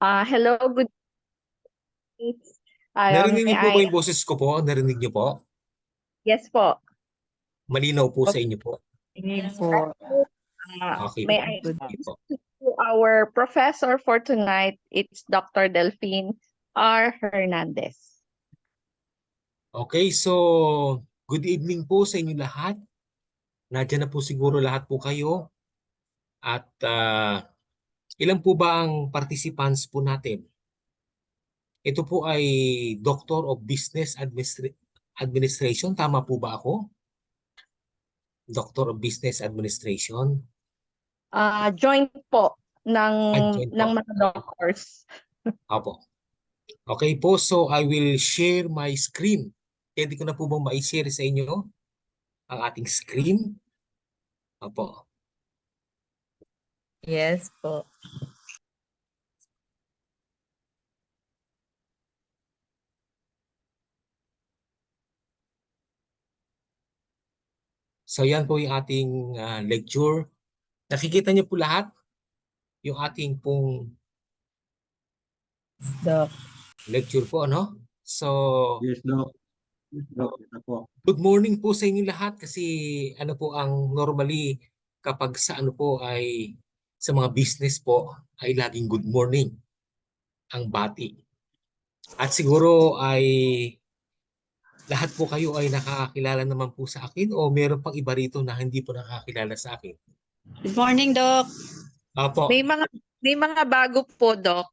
Hello, good evening. Narinig May niyo po ba I? yung boses ko po? Narinig niyo po? Yes po. Malinaw po sa inyo po. Tingin po. Okay May po. I Good. Okay po. to our professor for tonight? It's Dr. Delphine R. Hernandez. Okay, so good evening po sa inyo lahat. Nandiyan na po siguro lahat po kayo. At ilan po ba ang participants po natin? Ito po ay Doctor of Business Administration. Tama po ba ako? Doctor of Business Administration. Joint po Adjoint po. ng mga doctors. Opo. Okay po, so I will share my screen. Pwede ko na po bang ma-share sa inyo ang ating screen? Opo. Yes po. So yan po yung ating lecture. Nakikita niyo po lahat yung ating pong Doc. lecture po, ano? So, Yes, Doc. Yes, Doc. Ito po. good morning po sa inyo lahat kasi ano po ang normally kapag sa ano po ay sa mga business po ay laging good morning ang bati. At siguro ay lahat po kayo ay nakakakilala naman po sa akin o meron pang iba rito na hindi po nakakakilala sa akin. Good morning, Doc. Opo. May mga bago po, Doc.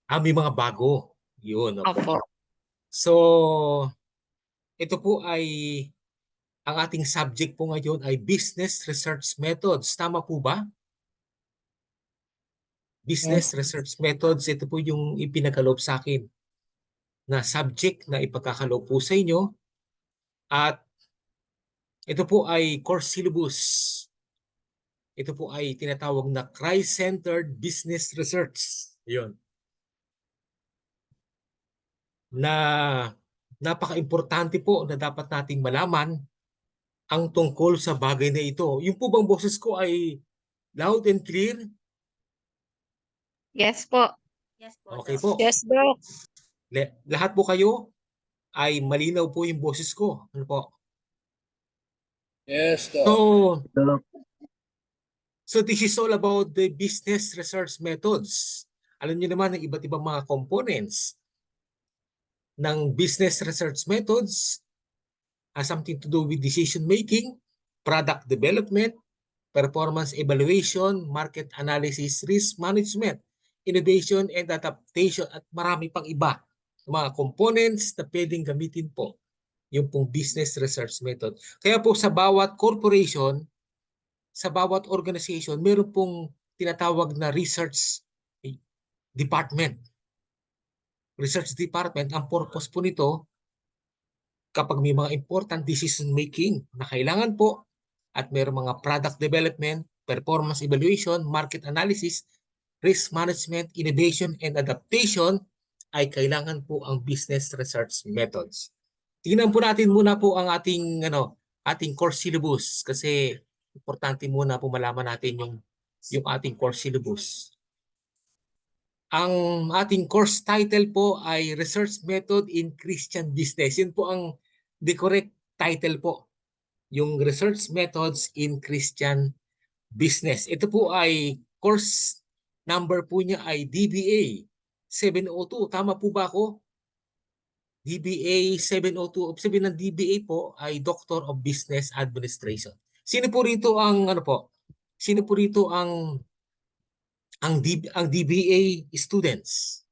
May mga bago. Yun. Opo. So, ito po ay ang ating subject po ngayon ay business research methods. Tama po ba? Business research methods, ito po yung ipinagkaloob sa akin na subject na ipagkakaloob po sa inyo. At ito po ay course syllabus. Ito po ay tinatawag na Christ-centered business research. Yun. Na napaka-importante po na dapat nating malaman ang tungkol sa bagay na ito. Yung po bang boses ko ay loud and clear? Yes po. Okay po. Yes, Doc. Lahat po kayo ay malinaw po yung boses ko. Ano po? Yes, Doc. So this is all about the business research methods. Alam niyo naman ang iba't ibang mga components ng business research methods has something to do with decision making, product development, performance evaluation, market analysis, risk management, innovation and adaptation at marami pang iba. Mga components na pwedeng gamitin po yung pong business research method. Kaya po sa bawat corporation, sa bawat organization, meron pong tinatawag na research department. Research department, ang purpose po nito, kapag may mga important decision making na kailangan po at mayroong mga product development, performance evaluation, market analysis, risk management, innovation, and adaptation, ay kailangan po ang business research methods. Tingnan po natin muna po ang ating course syllabus kasi importante muna po malaman natin yung ating course syllabus. Ang ating course title po ay Research Method in Christian Business. Yun po ang the correct title po. Yung Research Methods in Christian Business. Ito po ay course number po niya ay DBA 702. Tama po ba ako? DBA 702. Ibig sabihin ng DBA po ay Doctor of Business Administration. Sino po rito ang Sino po rito ang DBA students?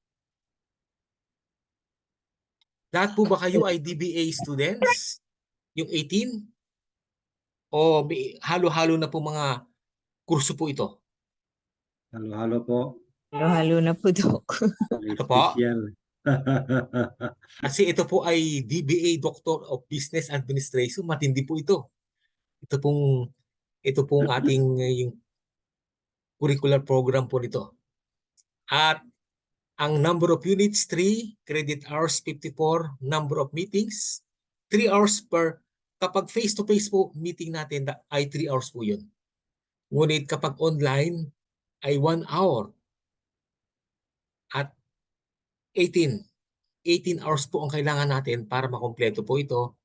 Lahat po ba kayo ay DBA students? Yung 18? O halo-halo na po mga kurso po ito? Halo-halo po. Halo-halo na po, Doc. Ito po? Special. Kasi ito po ay DBA Doctor of Business Administration. Matindi po ito. Ito pong ating yung curricular program po nito. At ang number of units, 3, credit hours, 54, number of meetings, 3 hours per, kapag face-to-face po meeting natin ay 3 hours po yun. Ngunit kapag online ay 1 hour. At 18 hours po ang kailangan natin para makumpleto po ito.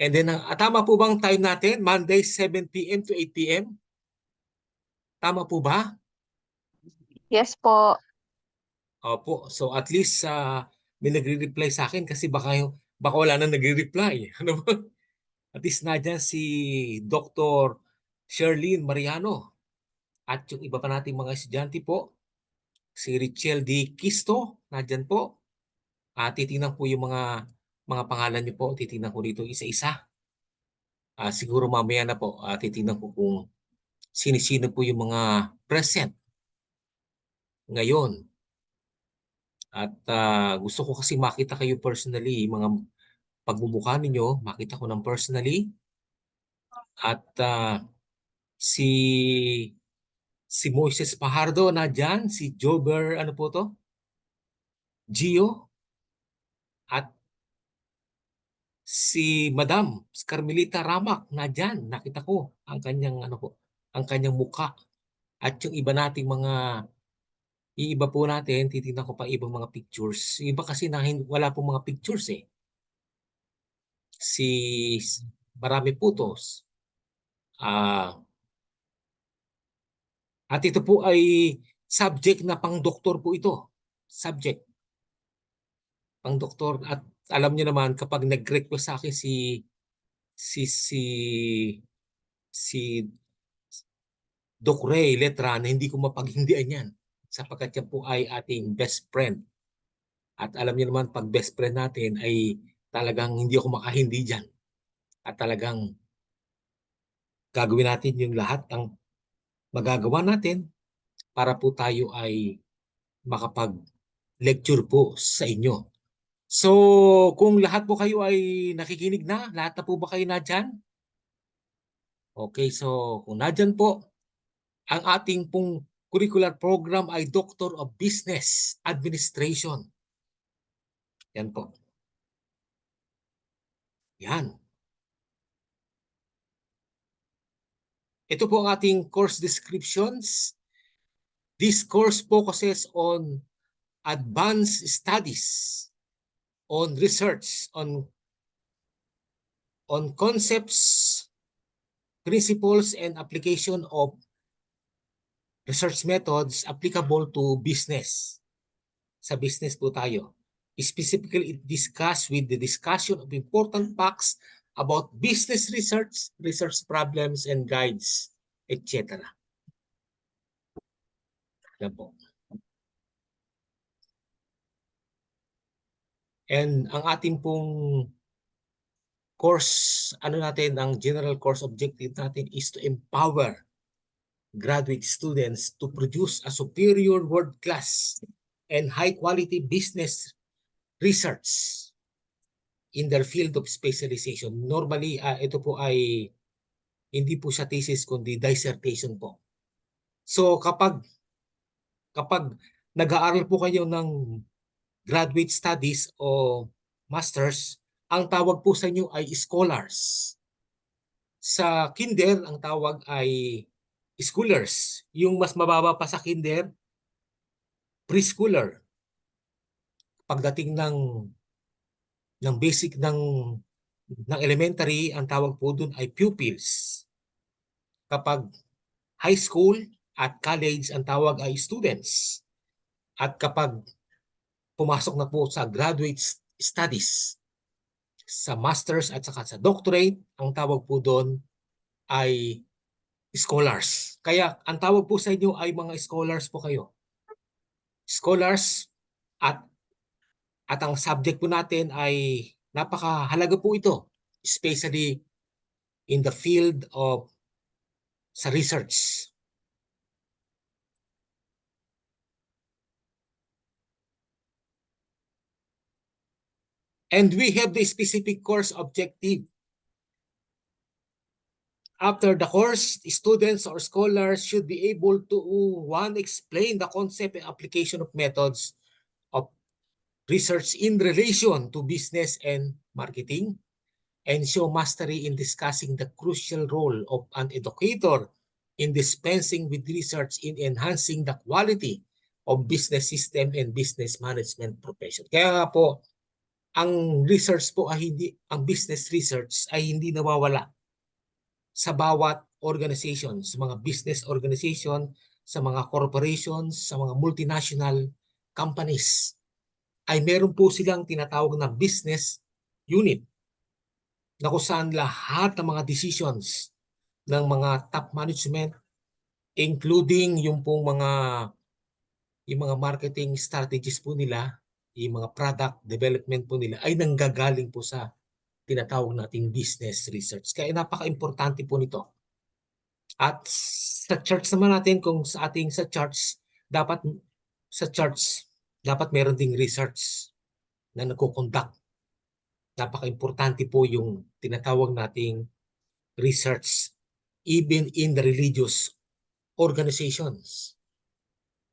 And then, tama po bang time natin? Monday, 7 p.m. to 8 p.m.? Tama po ba? Yes po. Opo. So at least may nagre-reply sa akin kasi baka wala nang nagre-reply. Ano ba? At least nadyan si Dr. Sherlyn Mariano at yung iba pa nating mga estudyante po, si Richelle D. Kisto, nadyan po. Titingnan po yung mga pangalan niyo po, titingnan ko dito isa-isa. Siguro mamaya na po, titingnan ko kung sino-sino po yung mga present ngayon. At gusto ko kasi makita kayo personally, mga pagmumukha ninyo, makita ko ng personally. At si Moises Pajardo na dyan, si Jober, ano po to? Gio. At si Madam Carmelita Ramak na dyan. Nakita ko ang kanyang, ang kanyang mukha. At yung iba nating iba po natin, titignan ko pa ibang mga pictures. Iba kasi wala pong mga pictures eh. Marami putos. At ito po ay subject na pang-doktor po ito. Subject. Pang-doktor. At alam niyo naman, kapag nag-request sa akin si Doc Ray Letran, hindi ko mapaghindian yan. Sapagkat yan po ay ating best friend. At alam niyo naman, pag best friend natin ay talagang hindi ako makahindi dyan. At talagang gagawin natin yung lahat ng magagawa natin para po tayo ay makapag-lecture po sa inyo. So, kung lahat po kayo ay nakikinig na, lahat na po ba kayo na dyan? Okay, so kung na dyan po, ang ating pong curricular program ay Doctor of Business Administration. Yan po. Yan. Ito po ang ating course descriptions. This course focuses on advanced studies, on research, on concepts, principles, and application of research methods applicable to business. Sa business po tayo. Specifically, it discuss with the discussion of important facts about business research, research problems and guides, etc. Yan po. And ang ating pong course, ang general course objective natin is to empower graduate students to produce a superior world-class and high-quality business research in their field of specialization. Normally, ito po ay hindi po siya thesis kundi dissertation po. So kapag nag-aaral po kayo ng graduate studies o masters, ang tawag po sa inyo ay scholars. Sa kinder, ang tawag ay schoolers. Yung mas mababa pa sa kinder, preschooler. Pagdating ng basic ng elementary, ang tawag po dun ay pupils. Kapag high school at college, ang tawag ay students. At kapag pumasok na po sa graduate studies, sa masters at saka sa doctorate, ang tawag po doon ay scholars. Kaya ang tawag po sa inyo ay mga scholars po kayo. Scholars at ang subject po natin ay napakahalaga po ito, especially in the field of sa research. And we have the specific course objective. After the course, students or scholars should be able to, one, explain the concept and application of methods of research in relation to business and marketing, and show mastery in discussing the crucial role of an educator in dispensing with research in enhancing the quality of business system and business management profession. Kaya nga po, ang research po ay hindi, ang business research ay hindi nawawala sa bawat organization, sa mga business organization, sa mga corporations, sa mga multinational companies, ay meron po silang tinatawag na business unit na kung saan lahat ng mga decisions ng mga top management, including yung mga marketing strategies po nila, yung mga product development po nila ay nanggagaling po sa tinatawag nating business research. Kaya napaka-importante po nito. At sa charts naman natin, kung sa charts, dapat meron ding research na nagko-conduct. Napaka-importante po yung tinatawag nating research even in the religious organizations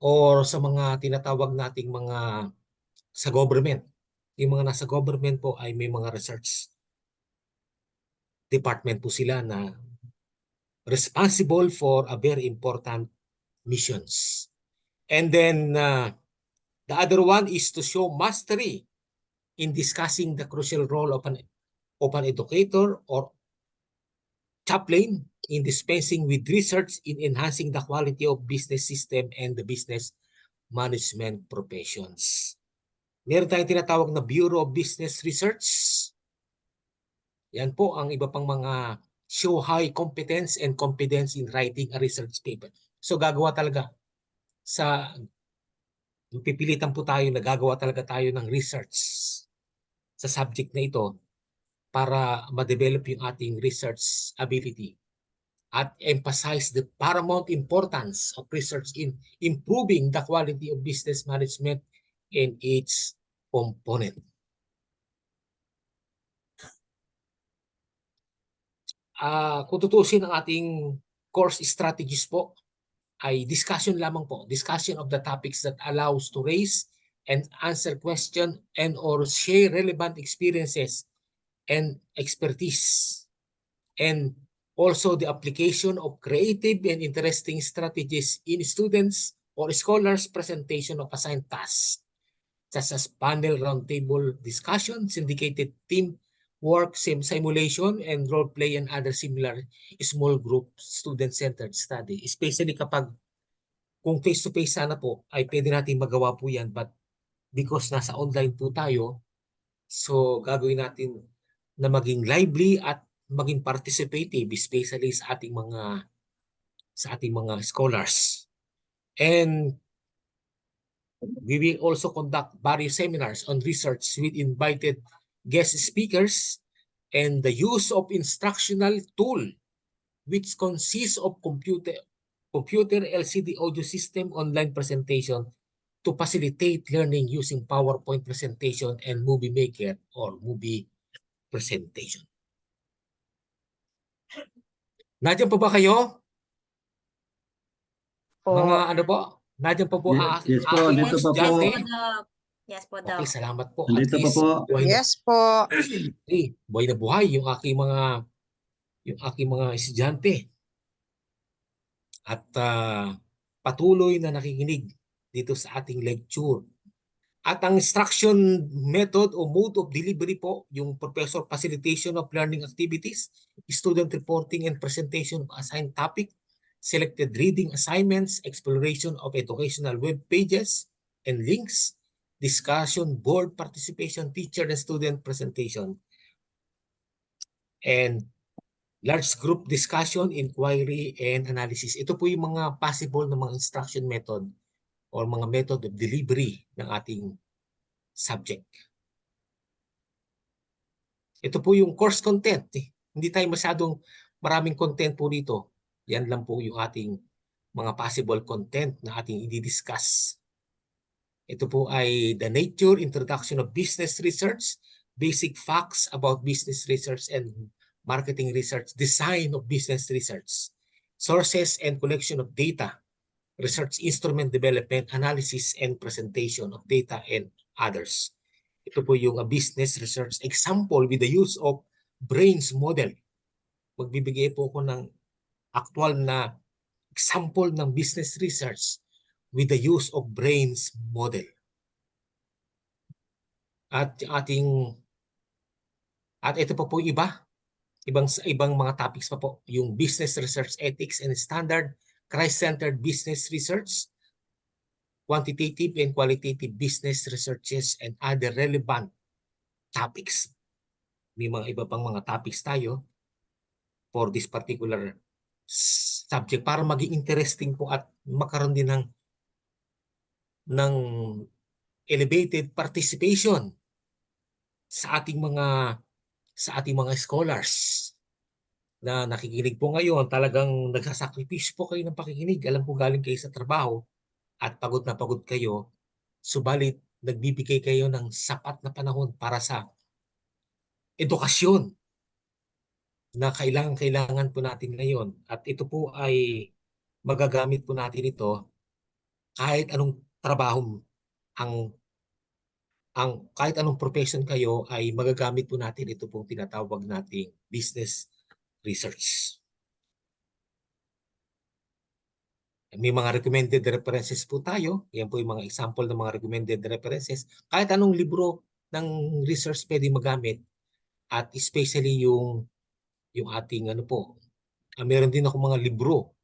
or sa mga tinatawag nating mga sa government. Yung mga nasa government po ay may mga research department po sila na responsible for a very important missions. And then the other one is to show mastery in discussing the crucial role of an educator or chaplain in dispensing with research in enhancing the quality of business system and the business management professions. Meron tayong tinatawag na Bureau of Business Research. Yan po ang iba pang mga show high competence and confidence in writing a research paper. So gagawa talaga pipilitan po tayo na gagawa talaga tayo ng research sa subject na ito para ma-develop yung ating research ability at emphasize the paramount importance of research in improving the quality of business management and its component. Kung tutusin ang ating course strategies po, ay discussion lamang po. Discussion of the topics that allows to raise and answer question and or share relevant experiences and expertise. And also the application of creative and interesting strategies in students or scholars' presentation of assigned tasks, such as panel, roundtable discussion, syndicated team work, simulation, and role play and other similar small group student-centered study. Especially kung face-to-face sana po, ay pwede natin magawa po yan. But because nasa online po tayo, so gagawin natin na maging lively at maging participative, especially sa ating mga scholars. And we will also conduct various seminars on research with invited guest speakers and the use of instructional tool which consists of computer LCD audio system online presentation to facilitate learning using PowerPoint presentation and movie maker or movie presentation. Nandiyan pa ba kayo? Mga ano po? Nandiyan pa po Yes po, dito pa po. Yes po, Okay, Doc. salamat po. Nandito pa po. Yes po. Buhay na buhay yung aking mga estudyante. At patuloy na nakikinig dito sa ating lecture. At ang instruction method o mode of delivery po, yung professor facilitation of learning activities, student reporting and presentation of assigned topic, selected reading assignments, exploration of educational web pages and links, discussion, board participation, teacher and student presentation, and large group discussion, inquiry, and analysis. Ito po yung mga possible na mga instruction method or mga method of delivery ng ating subject. Ito po yung course content. Hindi tayo maraming content po dito. Yan lang po yung ating mga possible content na ating i-discuss. Ito po ay the nature, introduction of business research, basic facts about business research and marketing research, design of business research, sources and collection of data, research instrument development, analysis and presentation of data and others. Ito po yung business research example with the use of brains model. Magbibigay po ako ng actual na example ng business research with the use of brains model. At ito pa po ibang mga topics pa po, yung business research ethics and standard, Christ-centered business research, quantitative and qualitative business researches, and other relevant topics. May mga iba pang mga topics tayo for this particular subject para maging interesting po at magkaroon din ng elevated participation sa ating mga scholars na nakikinig po ngayon. Talagang nagsasakripisyo po kayo ng pakikinig. Alam ko galing kayo sa trabaho at pagod na pagod kayo. Subalit nagbibigay kayo ng sapat na panahon para sa edukasyon na kailangan po natin ngayon. At ito po ay magagamit po natin ito kahit anong trabaho kahit anong profession kayo ay magagamit po natin ito pong tinatawag nating business research. May mga recommended references po tayo. Yan po yung mga example ng mga recommended references. Kahit anong libro ng research pwede magamit, at especially yung ating meron din ako mga libro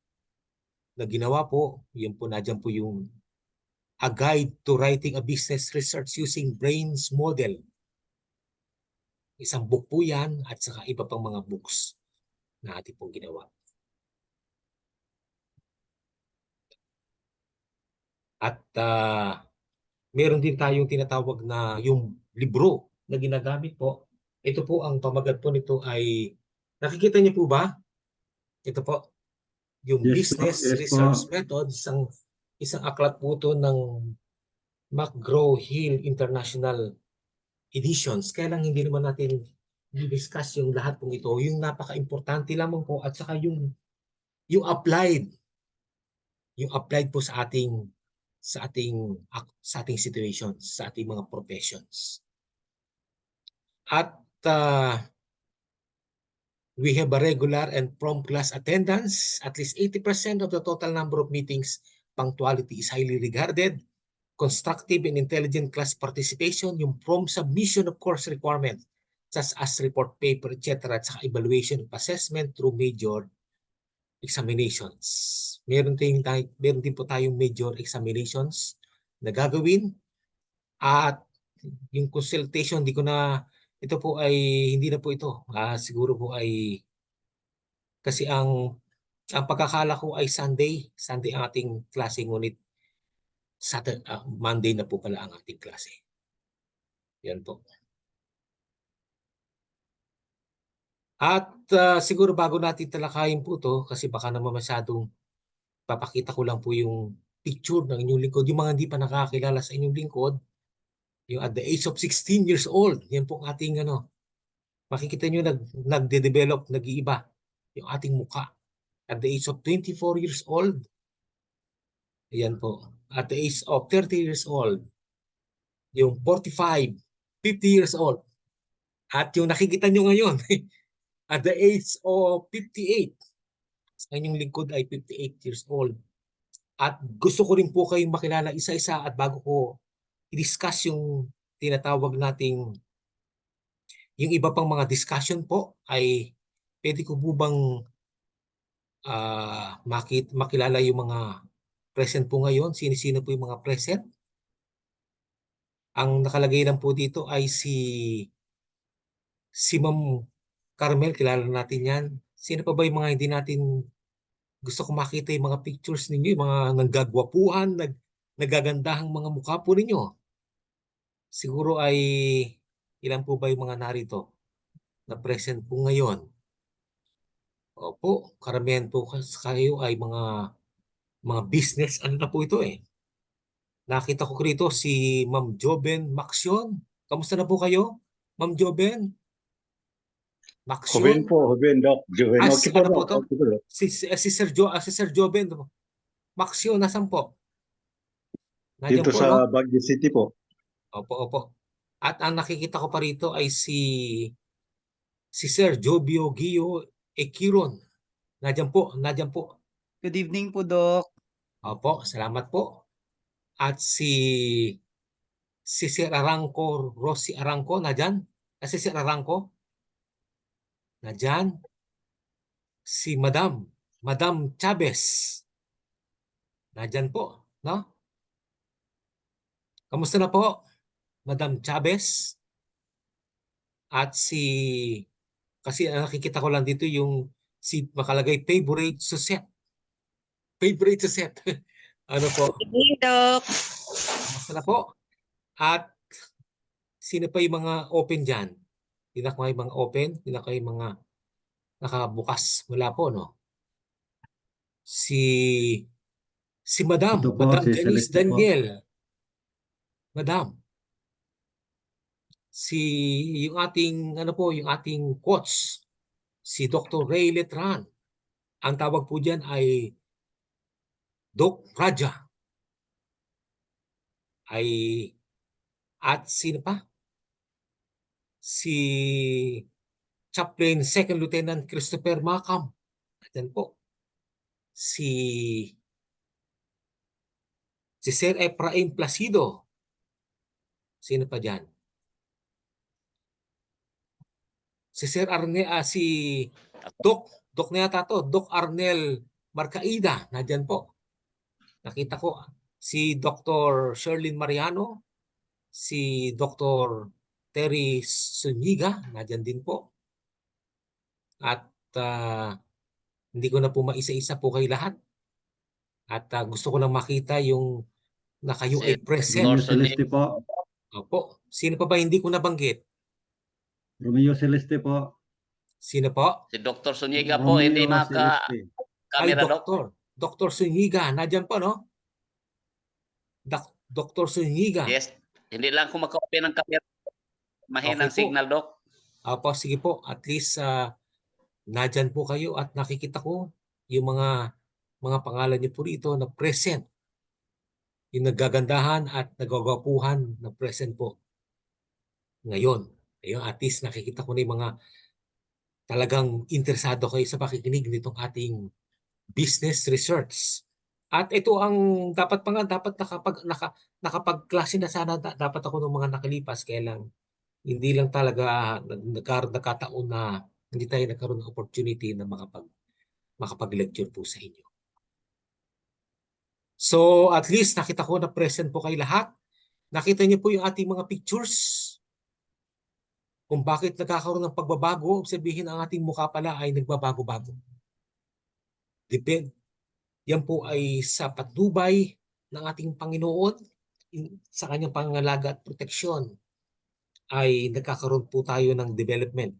na ginawa po. Yan po, nadyan po yung A Guide to Writing a Business Research Using Brains Model. Isang book po yan at saka iba pang mga books na ating pong ginawa. At meron din tayong tinatawag na yung libro na ginagamit po. Ito po, ang pamagat po nito ay, nakikita niyo po ba? Ito po, yung Yes po, business yes po. research method, isang aklat po ito ng McGraw-Hill International Editions. Kaya lang hindi naman natin i-discuss yung lahat pong ito. Yung napaka-importante lamang po at saka yung applied po sa ating situations, sa ating mga professions. At we have a regular and prompt class attendance. At least 80% of the total number of meetings, punctuality is highly regarded. Constructive and intelligent class participation, yung prompt submission of course requirements, such as report paper, etc. At saka evaluation of assessment through major examinations. Meron din po tayong major examinations na gagawin. At yung consultation, ito po ay hindi na po ito. Siguro po ay kasi ang pagkakala ko ay Sunday ang ating klase, ngunit Monday na po pala ang ating klase. Yan po. At siguro bago natin talakayin po to, kasi baka naman masyadong papakita ko lang po yung picture ng inyong lingkod. Yung mga hindi pa nakakilala sa inyong lingkod, yung at the age of 16 years old, yan po ang ating makikita nyo nagde-develop, nag-iiba yung ating muka. At the age of 24 years old, yan po. At the age of 30 years old, yung 45, 50 years old. At yung nakikita nyo ngayon, at the age of 58, ang inyong lingkod ay 58 years old. At gusto ko rin po kayong makilala isa-isa, at bago ko i-discuss yung tinatawag nating yung iba pang mga discussion po, ay pwede ko po bang makilala yung mga present po ngayon? Sino-sino po yung mga present? Ang nakalagay lang po dito ay si Ma'am Carmel, kilala natin yan. Sino pa ba yung mga hindi natin gusto ko makita yung mga pictures ninyo, yung mga nanggagwapuhan, nagagandahang mga mukha po ninyo? Siguro ay ilan po ba yung mga narito na present po ngayon? Opo, karamihan po kayo ay mga business, na po ito eh. Nakita ko rito si Ma'am Joben Maxion. Kamusta na po kayo, Ma'am Joben? Maxion? Joven, Doc. Joven. Okay po, Ano po Doc. to? Okay po, Doc. Si Sir Joben. Maxion, nasan po? Nandiyan Dito po, sa no? Baguio City po. Opo. At ang nakikita ko pa rito ay si Sir Jobio Gio Ekiron. Nandiyan po. Good evening po, Doc. Opo, salamat po. At si Sir Arangco, Rosie Arangco, nandyan? Si Sir Arangco, nandyan? Si Madam Chavez, nandyan po, no? Kamusta na po, Madam Chavez? At kasi nakikita ko lang dito yung makalagay favorite Suzette. Favorite Suzette. Ano po? Evening, Doc. Kamusta na po? At sino pa yung mga open dyan? Hindi na kayo mga open? Hindi na kayo mga nakabukas? Wala po, no? Si Madam Ito po, si Denise Celeste po. Daniel. Madam. Yung ating coach, si Dr. Ray Letran. Ang tawag po diyan ay Doc Raja. At sino pa? Si Chaplain Second Lieutenant Christopher Macam. Ayan po. Si Sir Efraim Placido. Sino pa diyan? Si Doc na yata to, Doc Arnel Marcaida, nandyan po. Nakita ko si Dr. Sherlyn Mariano, si Dr. Terry Zuniga, nandyan din po. At hindi ko na po maisa-isa po kay lahat. At gusto ko lang makita yung na kayo ay present. Romeo Celeste po. Opo. Sino pa ba hindi ko nabanggit? Romeo Celeste po. Sino po? Si Dr. Zuniga po, hindi Romeo maka-camera, Celeste. Doc. Dr. Zuniga, nandyan po, no? Dr. Zuniga. Yes. Hindi lang ko maka-open ng camera. Mahinang Okay po. signal, Doc. Opo, sige po. At least nandyan po kayo at nakikita ko yung mga pangalan niyo po rito na present. Yung nagagandahan at nagagapuhan na present po. Ngayon, ayun, at least nakikita ko na yung mga talagang interesado kayo sa pakikinig nitong ating business research. At ito ang dapat nakapagklase na sana dapat ako ng mga nakalipas, kaya lang hindi lang talaga nagkataon na hindi tayo nagkaroon ng opportunity na makapag-lecture po sa inyo. So at least nakita ko na present po kayo lahat. Nakita niyo po yung ating mga pictures. Kung bakit nagkakaroon ng pagbabago, sabihin ang ating mukha pala ay nagbabago-bago. Depende. Yan po ay sa patnubay ng ating Panginoon sa kanyang pangangalaga at proteksyon ay nagkakaroon po tayo ng development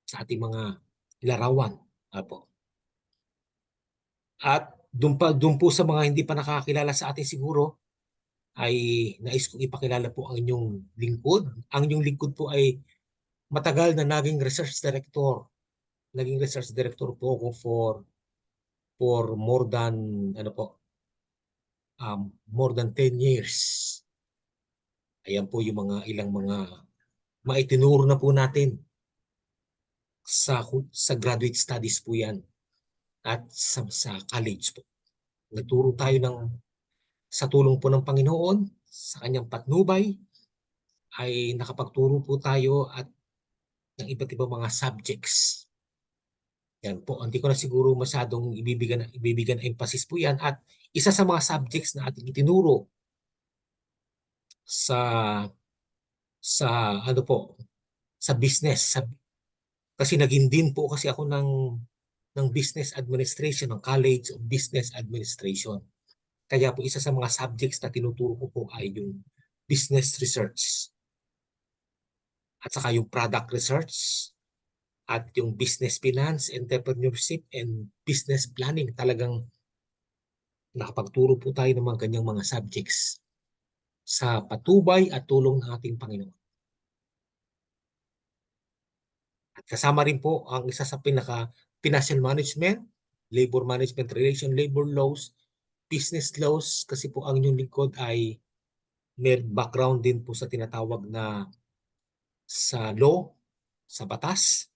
sa ating mga larawan. Apo. At doon po sa mga hindi pa nakakilala sa atin siguro, ay nais kong ipakilala po ang inyong lingkod. Ang inyong lingkod po ay matagal na naging research director. Naging research director po ako for more than 10 years. Ayan po yung ilang mga maitinuro na po natin sa graduate studies po yan at sa college po. Nagturo tayo sa tulong po ng Panginoon, sa kanyang patnubay, ay nakapagturo po tayo at ng iba't ibang mga subjects. Yan po, hindi ko na siguro masyadong ibibigyan emphasis po yan. At isa sa mga subjects na ating itinuro sa business. Kasi naging din po kasi ako ng business administration, ng College of Business Administration. Kaya po isa sa mga subjects na tinuturo ko po ay yung business research. At saka yung product research at yung business finance, entrepreneurship, and business planning. Talagang nakapagturo po tayo ng mga ganyang mga subjects sa patubay at tulong ng ating Panginoon. At kasama rin po ang isa sa financial management, labor management relation, labor laws, business laws, kasi po ang inyong lingkod ay may background din po sa tinatawag na sa law, sa batas.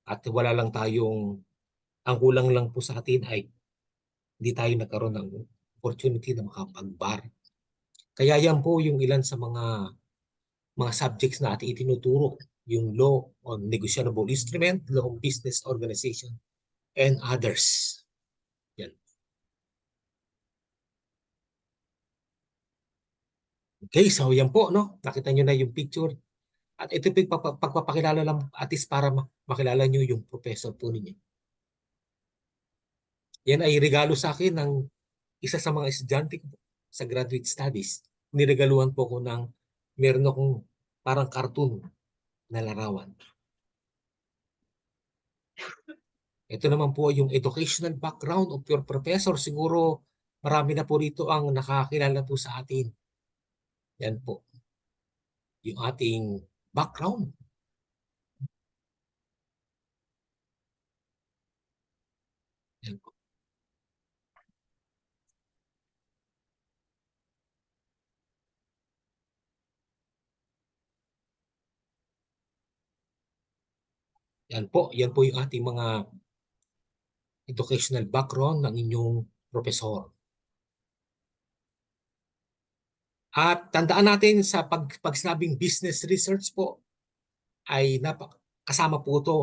At wala lang ang kulang lang po sa atin ay hindi tayo nagkaroon ng opportunity na makapag-bar Kaya yan po yung ilan sa mga subjects na ating itinuturo. Yung law on negotiable instrument, law on business organization, and others. Yan. Okay, so yan po, no? Nakita nyo na yung picture. At ito po yung pagpapakilala lang at least para makilala nyo yung professor po ninyo. Yan ay regalo sa akin ng isa sa mga estudyante ko sa graduate studies. Niregaluhan po ko ng meron akong parang cartoon na larawan. Ito naman po yung educational background of your professor. Siguro marami na po rito ang nakakilala po sa atin. Yan po. Yung ating background. Yan po. Yan po yung ating mga educational background ng inyong professor. At tandaan natin sa pag sinabing business research po ay kasama po ito.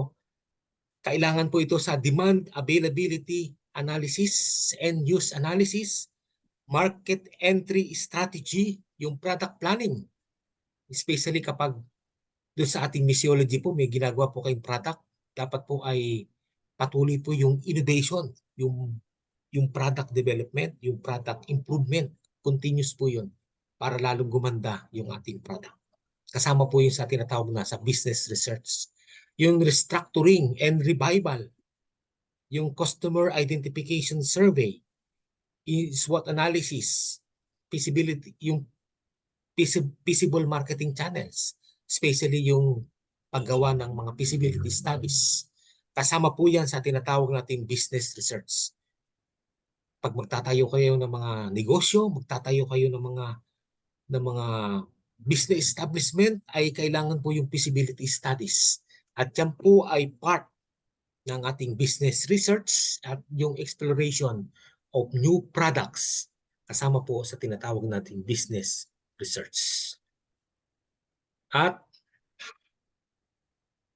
Kailangan po ito sa demand availability analysis and use analysis, market entry strategy, yung product planning. Especially kapag doon sa ating missiology po may ginagawa po kayong product, dapat po ay patuloy po yung innovation, yung product development, yung product improvement, continuous po yun para lalong gumanda yung ating product. Kasama po yung sa tinatawag na sa business research. Yung restructuring and revival, yung customer identification survey, SWOT analysis, feasibility, yung feasible marketing channels, especially yung paggawa ng mga feasibility studies. Kasama po yan sa tinatawag nating business research. Pag magtatayo kayo ng mga negosyo, magtatayo kayo ng mga business establishment, ay kailangan po yung feasibility studies. At yan po ay part ng ating business research at yung exploration of new products. Kasama po sa tinatawag nating business research. At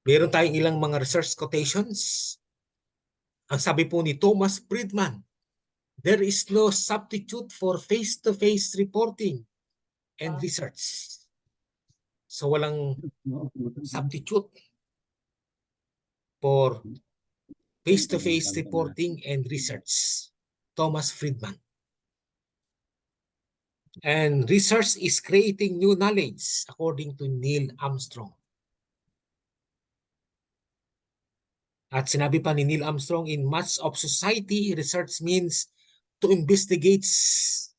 meron tayong ilang mga research quotations. Ang sabi po ni Thomas Friedman, there is no substitute for face-to-face reporting and research. So walang substitute for face-to-face reporting and research. Thomas Friedman. And research is creating new knowledge, according to Neil Armstrong. At sinabi pa ni Neil Armstrong, in much of society, research means to investigate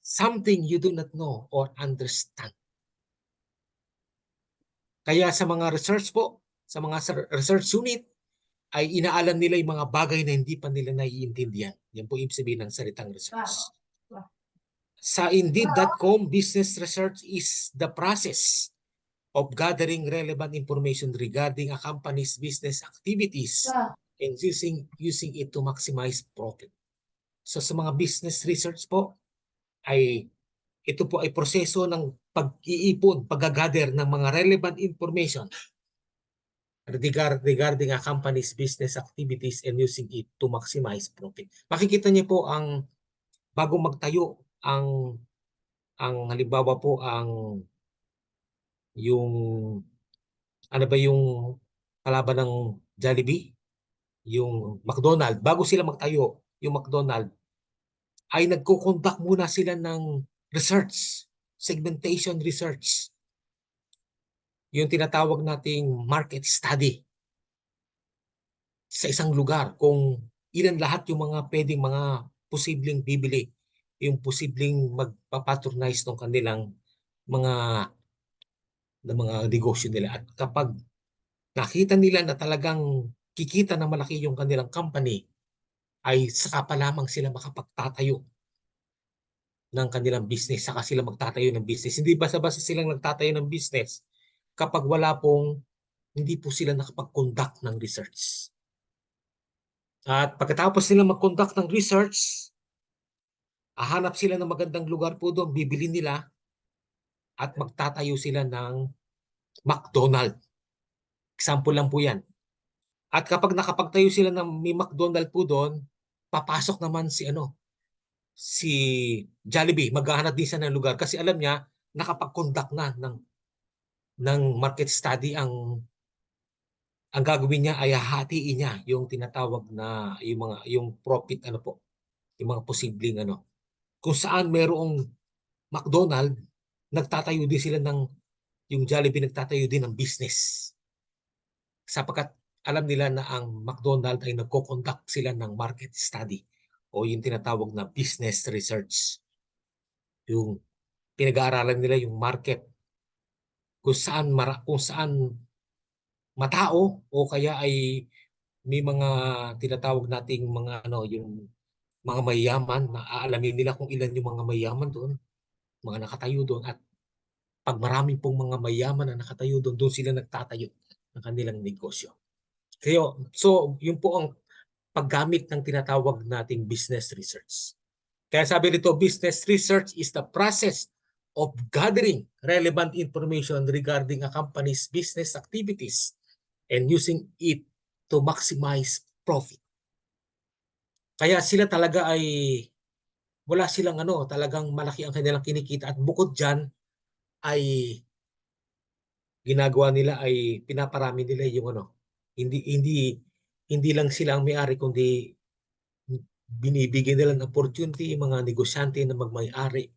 something you do not know or understand. Kaya sa mga research po, sa mga research unit, ay inaalam nila yung mga bagay na hindi pa nila naiintindihan. Yan po ibig sabihin ng salitang research. Sa Indeed.com, business research is the process of gathering relevant information regarding a company's business activities and using it to maximize profit. So sa mga business research po, ito po ay proseso ng pag-iipon, pag-gather ng mga relevant information regarding a company's business activities and using it to maximize profit. Makikita niyo po ang bago magtayo ang halimbawa po yung ano ba yung kalaban ng Jollibee, yung McDonald, bago sila magtayo, yung McDonald ay nagko-conduct muna sila ng research, segmentation research. Yung tinatawag nating market study sa isang lugar kung ilan lahat yung mga pwedeng mga posibleng bibili, yung posibleng magpapatronize ng kanilang mga negosyo nila. At kapag nakita nila na talagang kikita na malaki yung kanilang company, ay saka pa lamang sila makapagtatayo ng kanilang business, saka sila magtatayo ng business. Hindi basta-basta silang nagtatayo ng business kapag hindi po sila nakapag-conduct ng research. At pagkatapos nila mag-conduct ng research, hahanap sila ng magandang lugar po doon, bibili nila, at magtatayo sila ng McDonald. Example lang po yan. At kapag nakapagtayo sila ng may McDonald po doon, papasok naman si Jollibee. Maghahanap din siya ng lugar kasi alam niya nakapag-conduct na ng market study. Ang gagawin niya ay hahatiin niya yung tinatawag na yung profit yung mga posibleng kung saan merong McDonald, nagtatayo din sila yung Jollibee nagtatayo din ng business. Sapagkat alam nila na ang McDonald ay nagko-conduct sila ng market study o yung tinatawag na business research. Yung pinag-aaralan nila yung market kung saan matao o kaya ay may mga tinatawag nating mga yung mga mayayaman na aalamin nila kung ilan yung mga mayayaman doon, mga nakatayo doon, at pag marami pong mga mayayaman na nakatayo doon, doon sila nagtatayo ng kanilang negosyo. Kaya, so yun po ang paggamit ng tinatawag nating business research. Kaya sabi dito, business research is the process of gathering relevant information regarding a company's business activities and using it to maximize profit. Kaya sila talaga ay wala silang talagang malaki ang kanilang kinikita, at bukod diyan ay ginagawa nila ay pinaparami nila yung hindi lang sila ang may-ari, kundi binibigyan nila ng opportunity yung mga negosyante na magmay-ari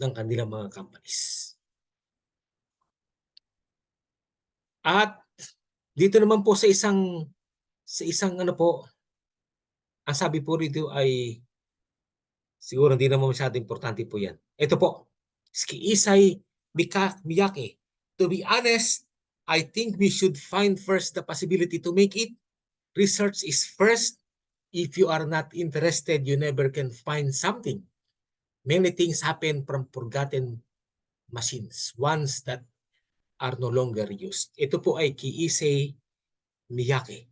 ng kanilang mga companies. At dito naman po sa isang ang sabi po rito ay siguro hindi naman masyadong importante po yan. Ito po, Issei Miyake. To be honest, I think we should find first the possibility to make it. Research is first. If you are not interested, you never can find something. Many things happen from forgotten machines, ones that are no longer used. Ito po ay kay Issei Miyake.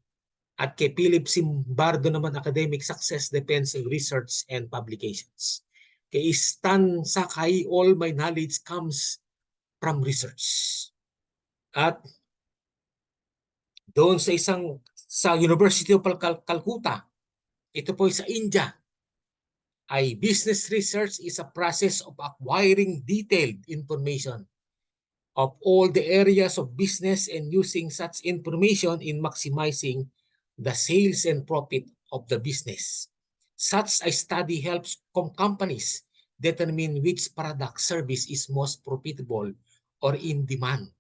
At kay Philip Zimbardo naman, academic success depends on research and publications. Kay Stan Sakai, all my knowledge comes from research. At doon sa University of Calcutta, ito po sa India, ay business research is a process of acquiring detailed information of all the areas of business and using such information in maximizing the sales and profit of the business. Such a study helps companies determine which product service is most profitable or in demand.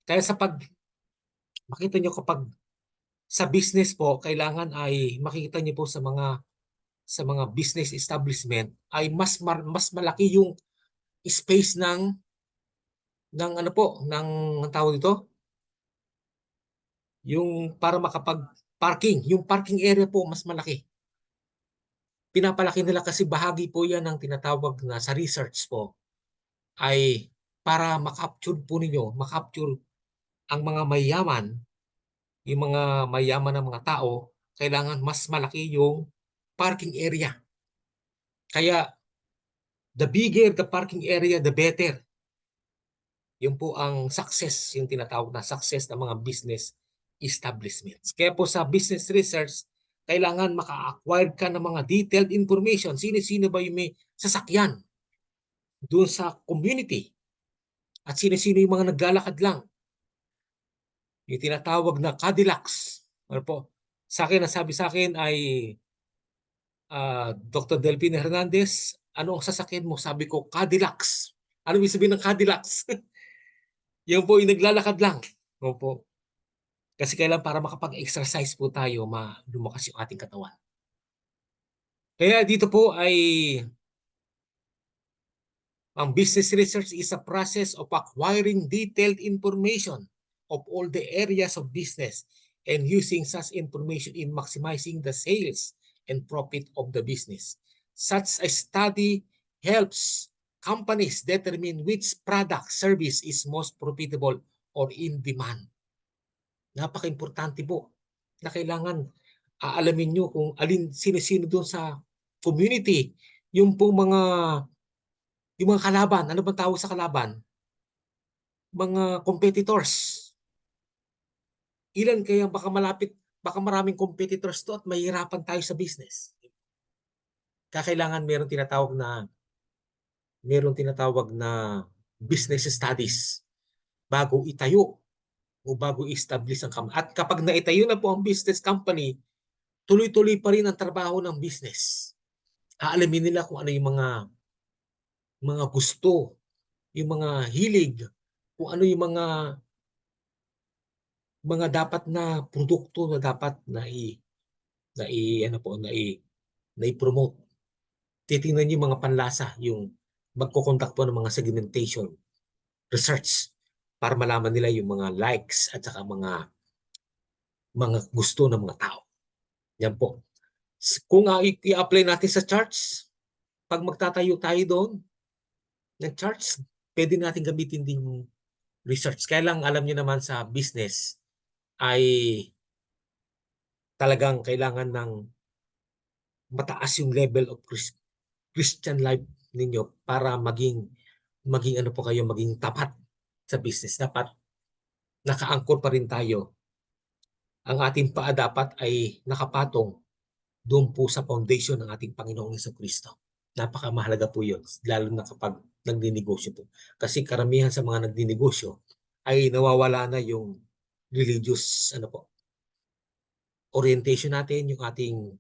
Kaya makita nyo kapag sa business po, kailangan ay makikita nyo po sa mga business establishment ay mas malaki yung space ng tawag dito, yung para makapag-parking, yung parking area po mas malaki. Pinapalaki nila kasi bahagi po yan ng tinatawag na sa research po ay para makapture ang mga mayayaman, yung mga mayayaman ng mga tao, kailangan mas malaki yung parking area. Kaya the bigger the parking area, the better. Yun po ang success, yung tinatawag na success ng mga business establishments. Kaya po sa business research, kailangan maka-acquire ka ng mga detailed information. Sino-sino ba yung may sasakyan doon sa community? At sino-sino yung mga naglalakad lang? Yung tinatawag na Cadillacs. Ano po? Sa akin, nasabi sa akin ay Dr. Delphine Hernandez, ano ang sasakyan mo? Sabi ko, Cadillacs. Ano ibig sabihin ng Cadillacs? Yung po yung naglalakad lang. Opo. Kasi kailan para makapag-exercise po tayo, lumakas yung ating katawan. Kaya dito po ay ang business research is a process of acquiring detailed information of all the areas of business and using such information in maximizing the sales and profit of the business. Such a study helps companies determine which product service is most profitable or in demand. Napaka-importante po na kailangan aalamin nyo kung sino-sino doon sa community, yung mga kalaban. Ano bang tawag sa kalaban? mga competitors. Ilan kaya baka maraming competitors to at mahihirapan tayo sa business. Kailangan meron tinatawag na business studies bago itayo o bago i-establish ang company. At kapag naitayo na po ang business company, tuloy-tuloy pa rin ang trabaho ng business. Aalamin nila kung ano yung mga gusto, yung mga hilig, kung ano yung mga dapat na produkto na dapat na i-promote. Titingnan yung mga panlasa, yung magko-conduct po ng mga segmentation research para malaman nila yung mga likes at saka mga gusto ng mga tao. Yan po. Kung i-apply natin sa charts, pag magtatayo tayo doon ng charts, pwede natin gamitin din research. Kaya lang alam niyo naman sa business ay talagang kailangan ng mataas yung level of Christian life ninyo para maging ano po kayo, maging tapat sa business. Dapat nakaangkor pa rin tayo. Ang ating paa dapat ay nakapatong doon po sa foundation ng ating Panginoong Jesucristo. Napakamahalaga po yun, lalo na kapag nagninegosyo po. Kasi karamihan sa mga nagninegosyo ay nawawala na yung religious orientation natin, yung ating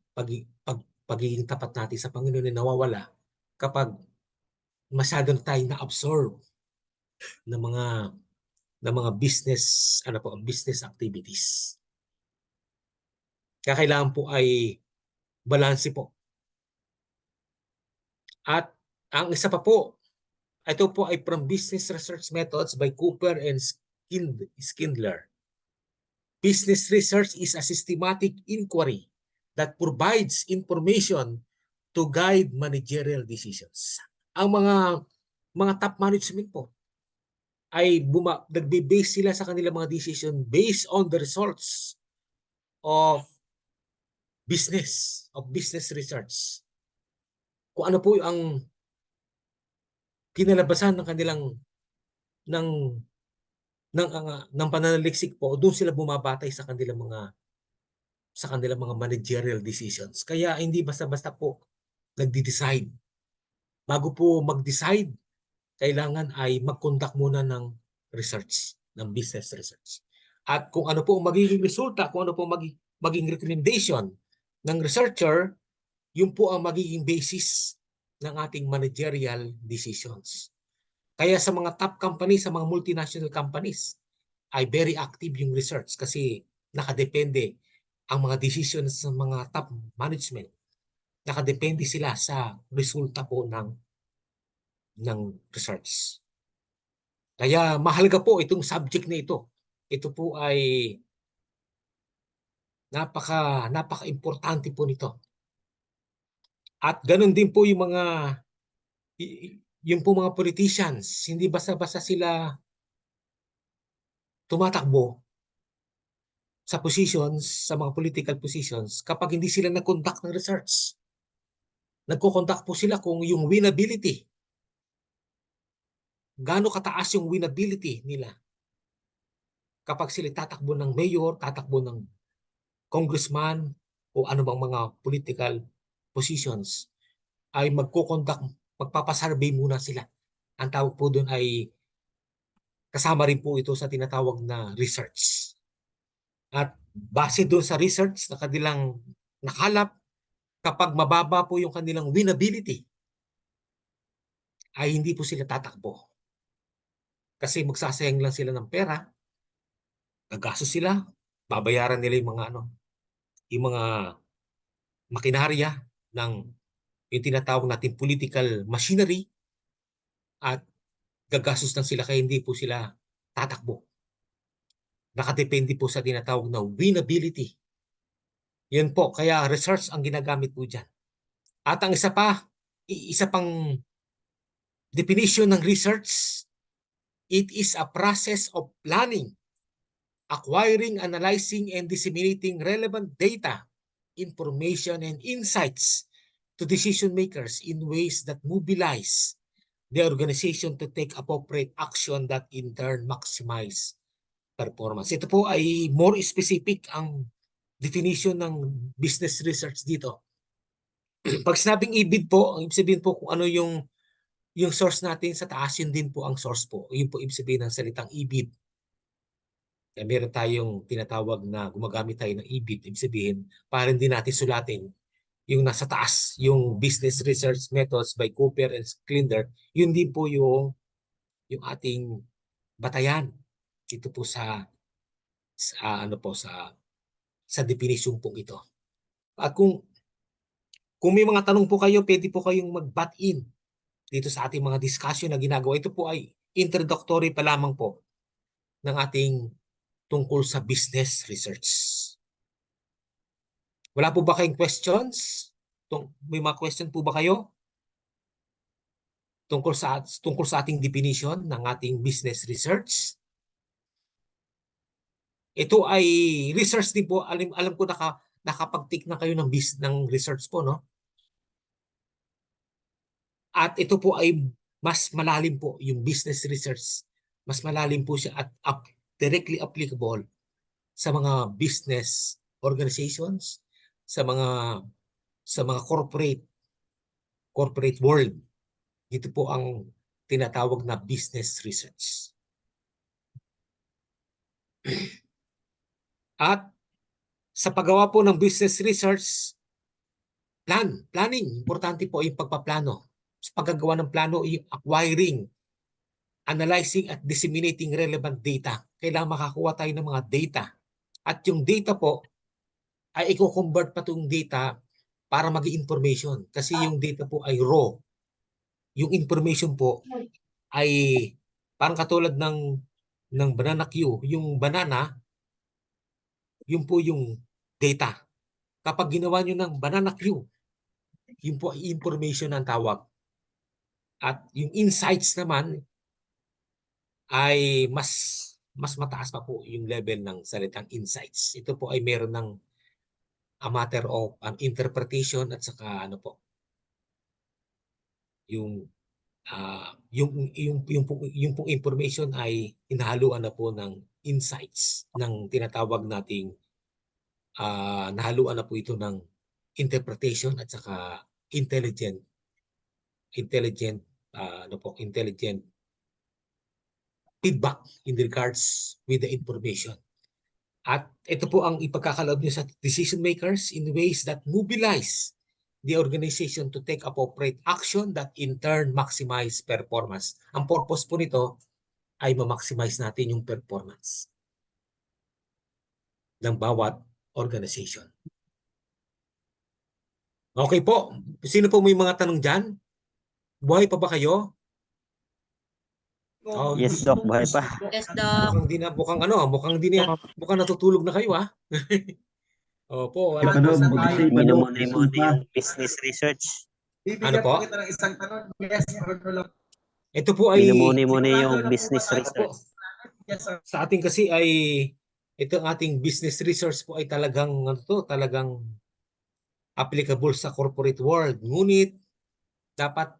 pagiging tapat natin sa Panginoon ay nawawala kapag masyadong tayong na-absorb ng mga business business activities. Kaya kailangan po ay balanse po. At ang isa pa po, ito po ay from Business Research Methods by Cooper and Schindler. Business research is a systematic inquiry that provides information to guide managerial decisions. Ang mga top management po ay nagbe-base sila sa kanilang mga decision based on the results of business research. Kung ano po ang kinalabasan ng kanilang ng pananaliksik po, doon sila bumabatay sa kanilang mga managerial decisions. Kaya hindi basta-basta po nagde-decide. Bago po mag-decide, kailangan ay mag-conduct muna ng research, ng business research. At kung ano po magiging resulta, kung ano po magiging recommendation ng researcher, yun po ang magiging basis ng ating managerial decisions. Kaya sa mga top companies, sa mga multinational companies, ay very active yung research kasi nakadepende ang mga decisions sa mga top management. Nakadepende sila sa resulta po ng research. Kaya mahalaga po itong subject na ito. Ito po ay napaka-importante po nito. At ganun din po yung mga politicians, hindi basta-basta sila tumatakbo sa positions, sa mga political positions kapag hindi sila nag-conduct ng research. Nagko-conduct po sila kung yung winnability, gaano kataas yung winnability nila kapag sila tatakbo ng mayor, tatakbo ng congressman o ano bang mga political positions, ay magpapasurvey muna sila. Ang tawag po doon ay kasama rin po ito sa tinatawag na research. At base doon sa research na kanilang nakalap, kapag mababa po yung kanilang winnability, ay hindi po sila tatakbo. Kasi magsasayang lang sila ng pera, gagastos sila, babayaran nila yung mga makinarya ng yung tinatawag natin political machinery, at gagastos lang sila kaya hindi po sila tatakbo. Nakadepende po sa tinatawag na winnability. Yun po, kaya research ang ginagamit po dyan. At ang isa pang definition ng research, it is a process of planning, acquiring, analyzing, and disseminating relevant data, information, and insights to decision makers in ways that mobilize the organization to take appropriate action that in turn maximize performance. Ito po ay more specific ang definition ng business research dito. Pag sinabing ibig po, ang ibig sabihin po kung ano yung source natin sa taas, yun din po ang source po. Yun po ibig sabihin ng salitang ibig. Kaya meron tayong tinatawag na gumagamit tayo ng ibig. Ibig sabihin, para hindi natin sulatin yung nasa taas, yung business research methods by Cooper and Klinder, yun din po yung ating batayan. Ito po sa definition po ito. At kung may mga tanong po kayo, pwede po kayong mag-butt in dito sa ating mga discussion na ginagawa. Ito po ay introductory pa lamang po ng ating tungkol sa business research. Wala po ba kayong questions? May mga question po ba kayo? Tungkol sa ating definition ng ating business research? Ito ay research din po. Alam ko nakapag-take na kayo ng research po, no? At ito po ay mas malalim po yung business research. Mas malalim po siya at directly applicable sa mga business organizations, sa mga corporate world. Ito po ang tinatawag na business research. At sa paggawa po ng business research, planning, importante po yung pagpaplano. Sa paggagawa ng plano, yung acquiring, analyzing at disseminating relevant data. Kailangan makakuha tayo ng mga data. At yung data po, ay i-convert pa itong data para maging information. Kasi yung data po ay raw. Yung information po ay parang katulad ng banana Q. Yung banana, yun po yung data. Kapag ginawa nyo ng banana Q, yun po ay information ang tawag. At yung insights naman ay mas mataas pa po yung level ng salitang insights. Ito po ay meron ng a matter of an interpretation at saka ano po yung pong information ay hinahaluan na po ng insights ng tinatawag nating nahaluan na po ito ng interpretation at saka intelligent feedback in regards with the information. At ito po ang ipagkakaloob niyo sa decision makers in ways that mobilize the organization to take appropriate action that in turn maximize performance. Ang purpose po nito ay ma-maximize natin yung performance ng bawat organization. Okay po. Sino po may mga tanong dyan? Buhay pa ba kayo? Oh, Yes, Doc. Buhay pa. Yes, Doc. mukhang natutulog na kayo, ha? Opo. Okay pa, Doc. Mag-isip pa, Doc. Minumuni yung business research. Ano po? Ito po ay Minumuni yung business research. sa ating kasi ay itong ating business research po ay talagang applicable sa corporate world. Ngunit dapat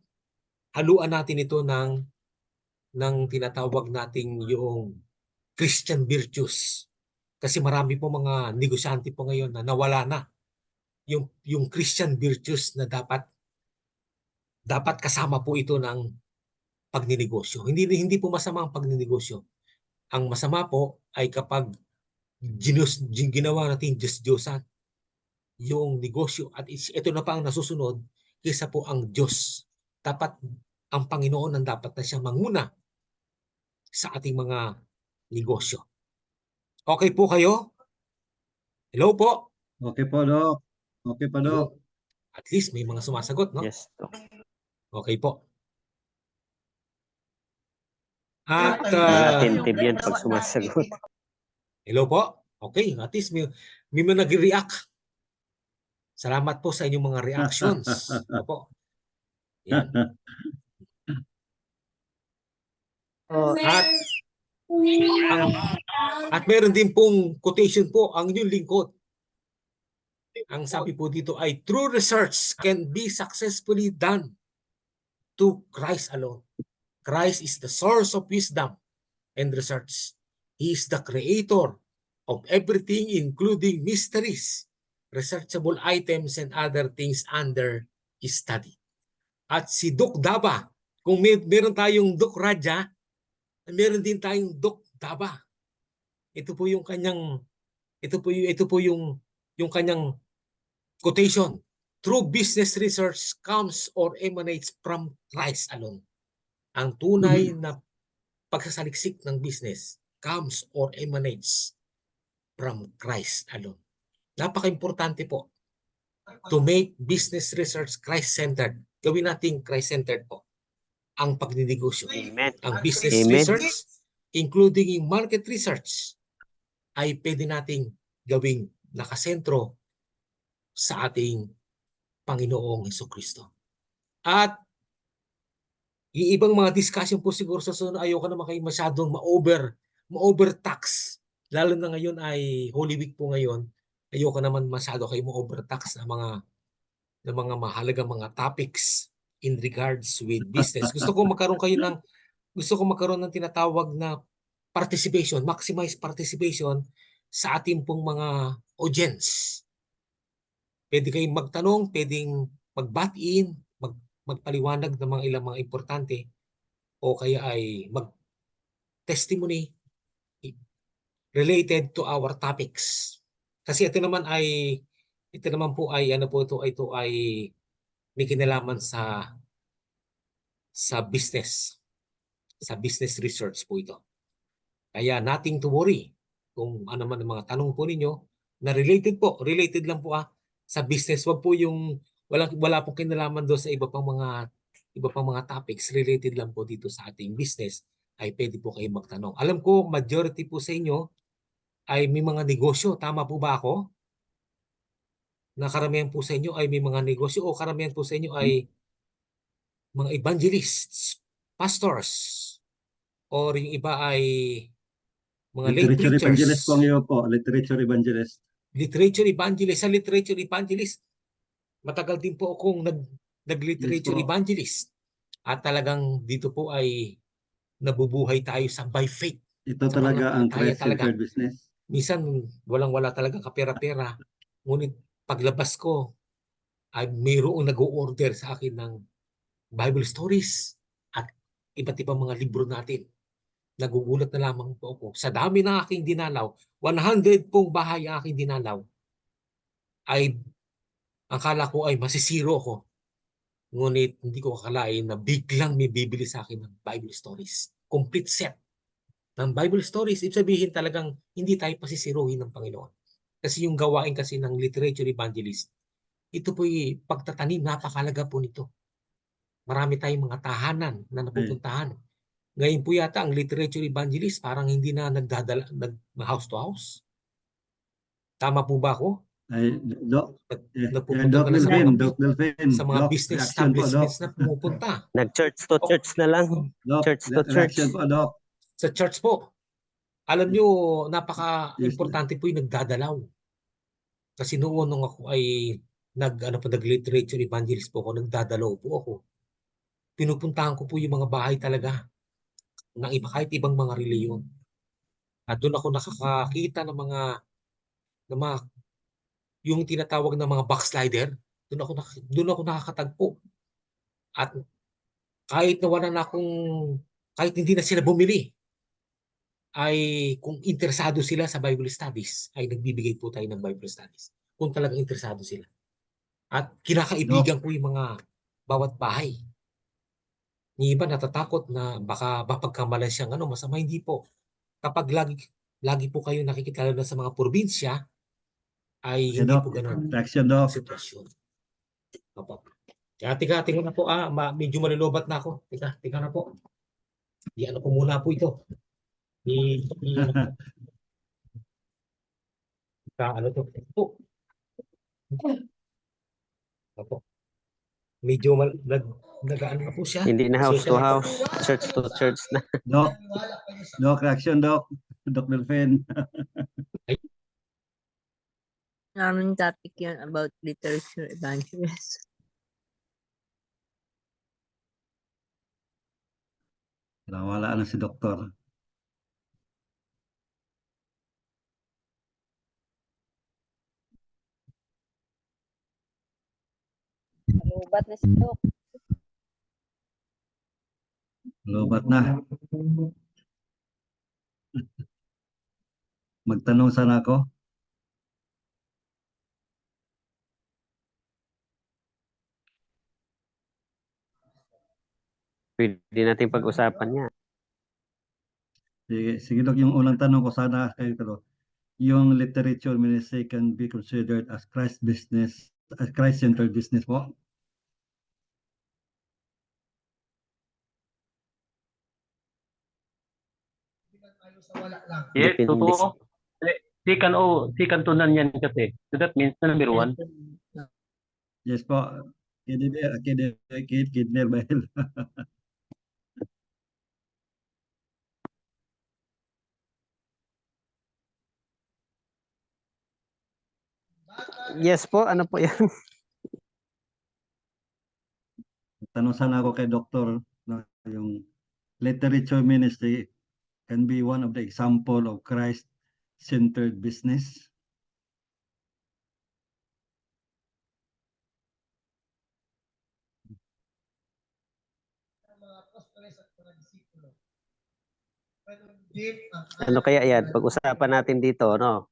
haluan natin ito ng tinatawag nating yung Christian virtues. Kasi marami po mga negosyante po ngayon na nawala na yung Christian virtues na dapat kasama po ito ng pagninegosyo. Hindi po masama ang pagninegosyo. Ang masama po ay kapag ginawa natin Diyos-Diyosan yung negosyo at ito na pa ang nasusunod kaysa po ang Diyos. Dapat ang Panginoon ang dapat na siya manguna sa ating mga negosyo. Okay po kayo? Hello po? Okay po, Doc. Okay pa, Doc. At least may mga sumasagot, no? Yes, Doc. Okay po. At Attentive yan pag sumasagot. hello po. Okay, at least may mga nag-react. Salamat po sa inyong mga reactions. Opo. Yan. At meron din pong quotation po ang inyong lingkod. Ang sabi po dito ay true research can be successfully done to Christ alone. Christ is the source of wisdom and research. He is the creator of everything, including mysteries, researchable items, and other things under his study. At si Doc Daba, kung meron tayong Doc Raja, meron din tayong Doc Daba. Ito po yung kanyang yung kanyang quotation. True business research comes or emanates from Christ alone. Ang tunay na pagsasaliksik ng business comes or emanates from Christ alone. Napaka-importante po to make business research Christ-centered. Gawin natin Christ-centered po ang pagninegosyo. Amen. Ang business Amen. research, including yung market research, ay pwede nating gawing nakasentro sa ating Panginoong Jesucristo. At yung ibang mga discussion po siguro sa sunod, ayoko naman kayo masyadong ma-overtax. Lalo na ngayon ay Holy Week po ngayon. Ayoko naman masyado kayo ma-overtax ng mga mahalagang mga topics in regards with business. Gusto ko magkaroon ng tinatawag na participation, maximize participation sa ating pong mga audience. Pwede kayong magtanong, pwedeng mag-butt-in, magpaliwanag ng mga ilang mga importante, o kaya ay mag-testimony related to our topics. Kasi ito naman po ay may kinalaman sa business. Sa business research po ito. Kaya nothing to worry kung ano man ang mga tanong po ninyo na related lang po sa business. Wag po yung wala pong kinalaman doon sa iba pang mga topics, related lang po dito sa ating business, ay pwede po kayo magtanong. Alam ko majority po sa inyo ay may mga negosyo, tama po ba ako? Na karamihan po sa inyo ay may mga negosyo, o karamihan po sa inyo ay mga evangelists, pastors, or yung iba ay mga lay Literature preachers. evangelist po ang iyo po. Literature evangelist. Literature evangelist. Sa literature evangelist, matagal din po akong nag-literature Yes po. evangelist. At talagang dito po ay nabubuhay tayo sa by faith. Ito Sa talaga ang pananampalataya Christ-centered business. Minsan walang-wala talaga kapera-pera. Ngunit paglabas ko ay mayroong nag-o-order sa akin ng Bible stories at iba't ibang mga libro natin. Nagugulat na lamang po ako. Sa dami ng aking dinalaw, 100 pong bahay ang aking dinalaw, ay akala ko ay masisiro ko. Ngunit hindi ko akalain na biglang may bibili sa akin ng Bible stories. Complete set ng Bible stories. Ibig sabihin talagang hindi tayo pasisiruhin ng Panginoon. Kasi yung gawain kasi ng literature evangelist, ito po'y pagtatanim, napakalaga po nito. Marami tayong mga tahanan na napupuntahan. Ngayon po yata ang literature evangelist parang hindi na nagdadala house to house. Tama po ba ako? Ay, Doc. Napupunta Doc na sa Delfin, mga, Doc Delfin. sa mga Doc, business reaction po, Doc. establishments na pumupunta. Nag-church to church na lang. Doc, Church to church. reaction po, Doc. Sa church po. Alam nyo, napaka-importante po yung nagdadalaw. Kasi noon nung ako ay nag-literature evangelist po ako, nagdadalaw po ako. Pinupuntahan ko po yung mga bahay talaga ng iba, kahit ibang mga reliyon. At doon ako nakakakita ng mga yung tinatawag na mga backslider. Doon ako nakakatagpo. At kahit kahit hindi na sila bumili, ay kung interesado sila sa Bible studies, ay nagbibigay po tayo ng Bible studies. Kung talagang interesado sila. At kinakaibigan ko yung mga bawat bahay. Yung iba natatakot na baka mapagkamalan siyang masama. Hindi po. Kapag lagi po kayo nakikita na sa mga probinsya, ay hindi po ganun Reaction, ang Doc. sitwasyon. Opo. Kaya tingnan na po, medyo malilobat na ako. Tika na po. Ano ko muna po ito. Ano to? Opo. Medyo nag-ano na po siya. Hindi na house to Social house. Church to church na. Doc, reaction, Doc. Doc Delfin. Namin topic yun about literature evangelist. Nawala na si Doktor. Lubat na si Doc. Lobat na. Magtanong sana ako. Pwede natin pag-usapan yan. Sige, Dok, yung unang tanong ko sana kayo pero yung literature ministry can be considered as Christ-centered business po. Yes, Depende totoo. Sikan yan kasi. So that means na number one. Yes po. Kidner Bahil. Yes po, ano po yan? Tanong sana ako kay Doktor na yung literature ministry can be one of the example of Christ-centered business. Ano kaya yan? Pag-usapan natin dito, no?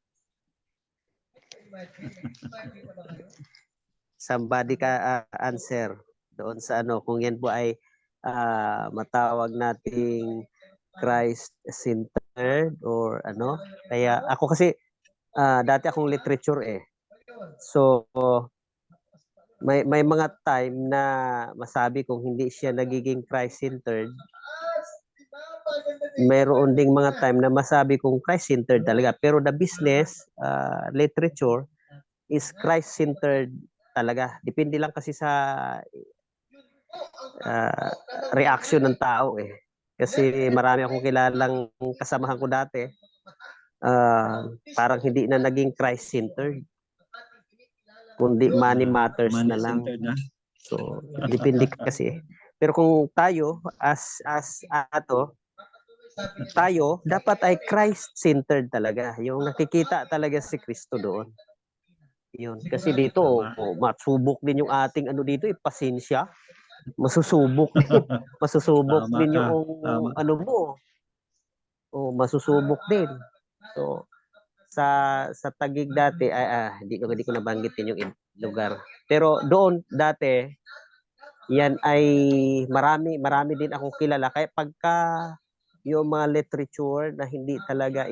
Somebody ka answer doon sa ano, kung yan po ay matawag nating Christ-centered or ano. Kaya ako kasi dati akong literature eh. So may mga time na masabi kong hindi siya nagiging Christ-centered. Mayroon ding mga time na masabi kong Christ-centered talaga. Pero the business, literature, is Christ-centered talaga. Depende lang kasi sa reaction ng tao eh. Kasi marami akong kilalang kasamahan ko dati. Parang hindi na naging Christ-centered. Kundi money matters na lang. Money-centered na. So, depende kasi. Pero kung tayo, tayo, dapat ay Christ-centered talaga. Yung nakikita talaga si Kristo doon. Yun. Kasi dito, masubok din yung ating ano dito, pasensya. Masusubok din. Masusubok Tama din ka. yung Tama. ano mo. Masusubok din. So, sa Taguig dati, hindi ko nabanggitin yung lugar. Pero doon dati, yan ay marami din akong kilala. Kaya pagka yung mga literature na hindi talaga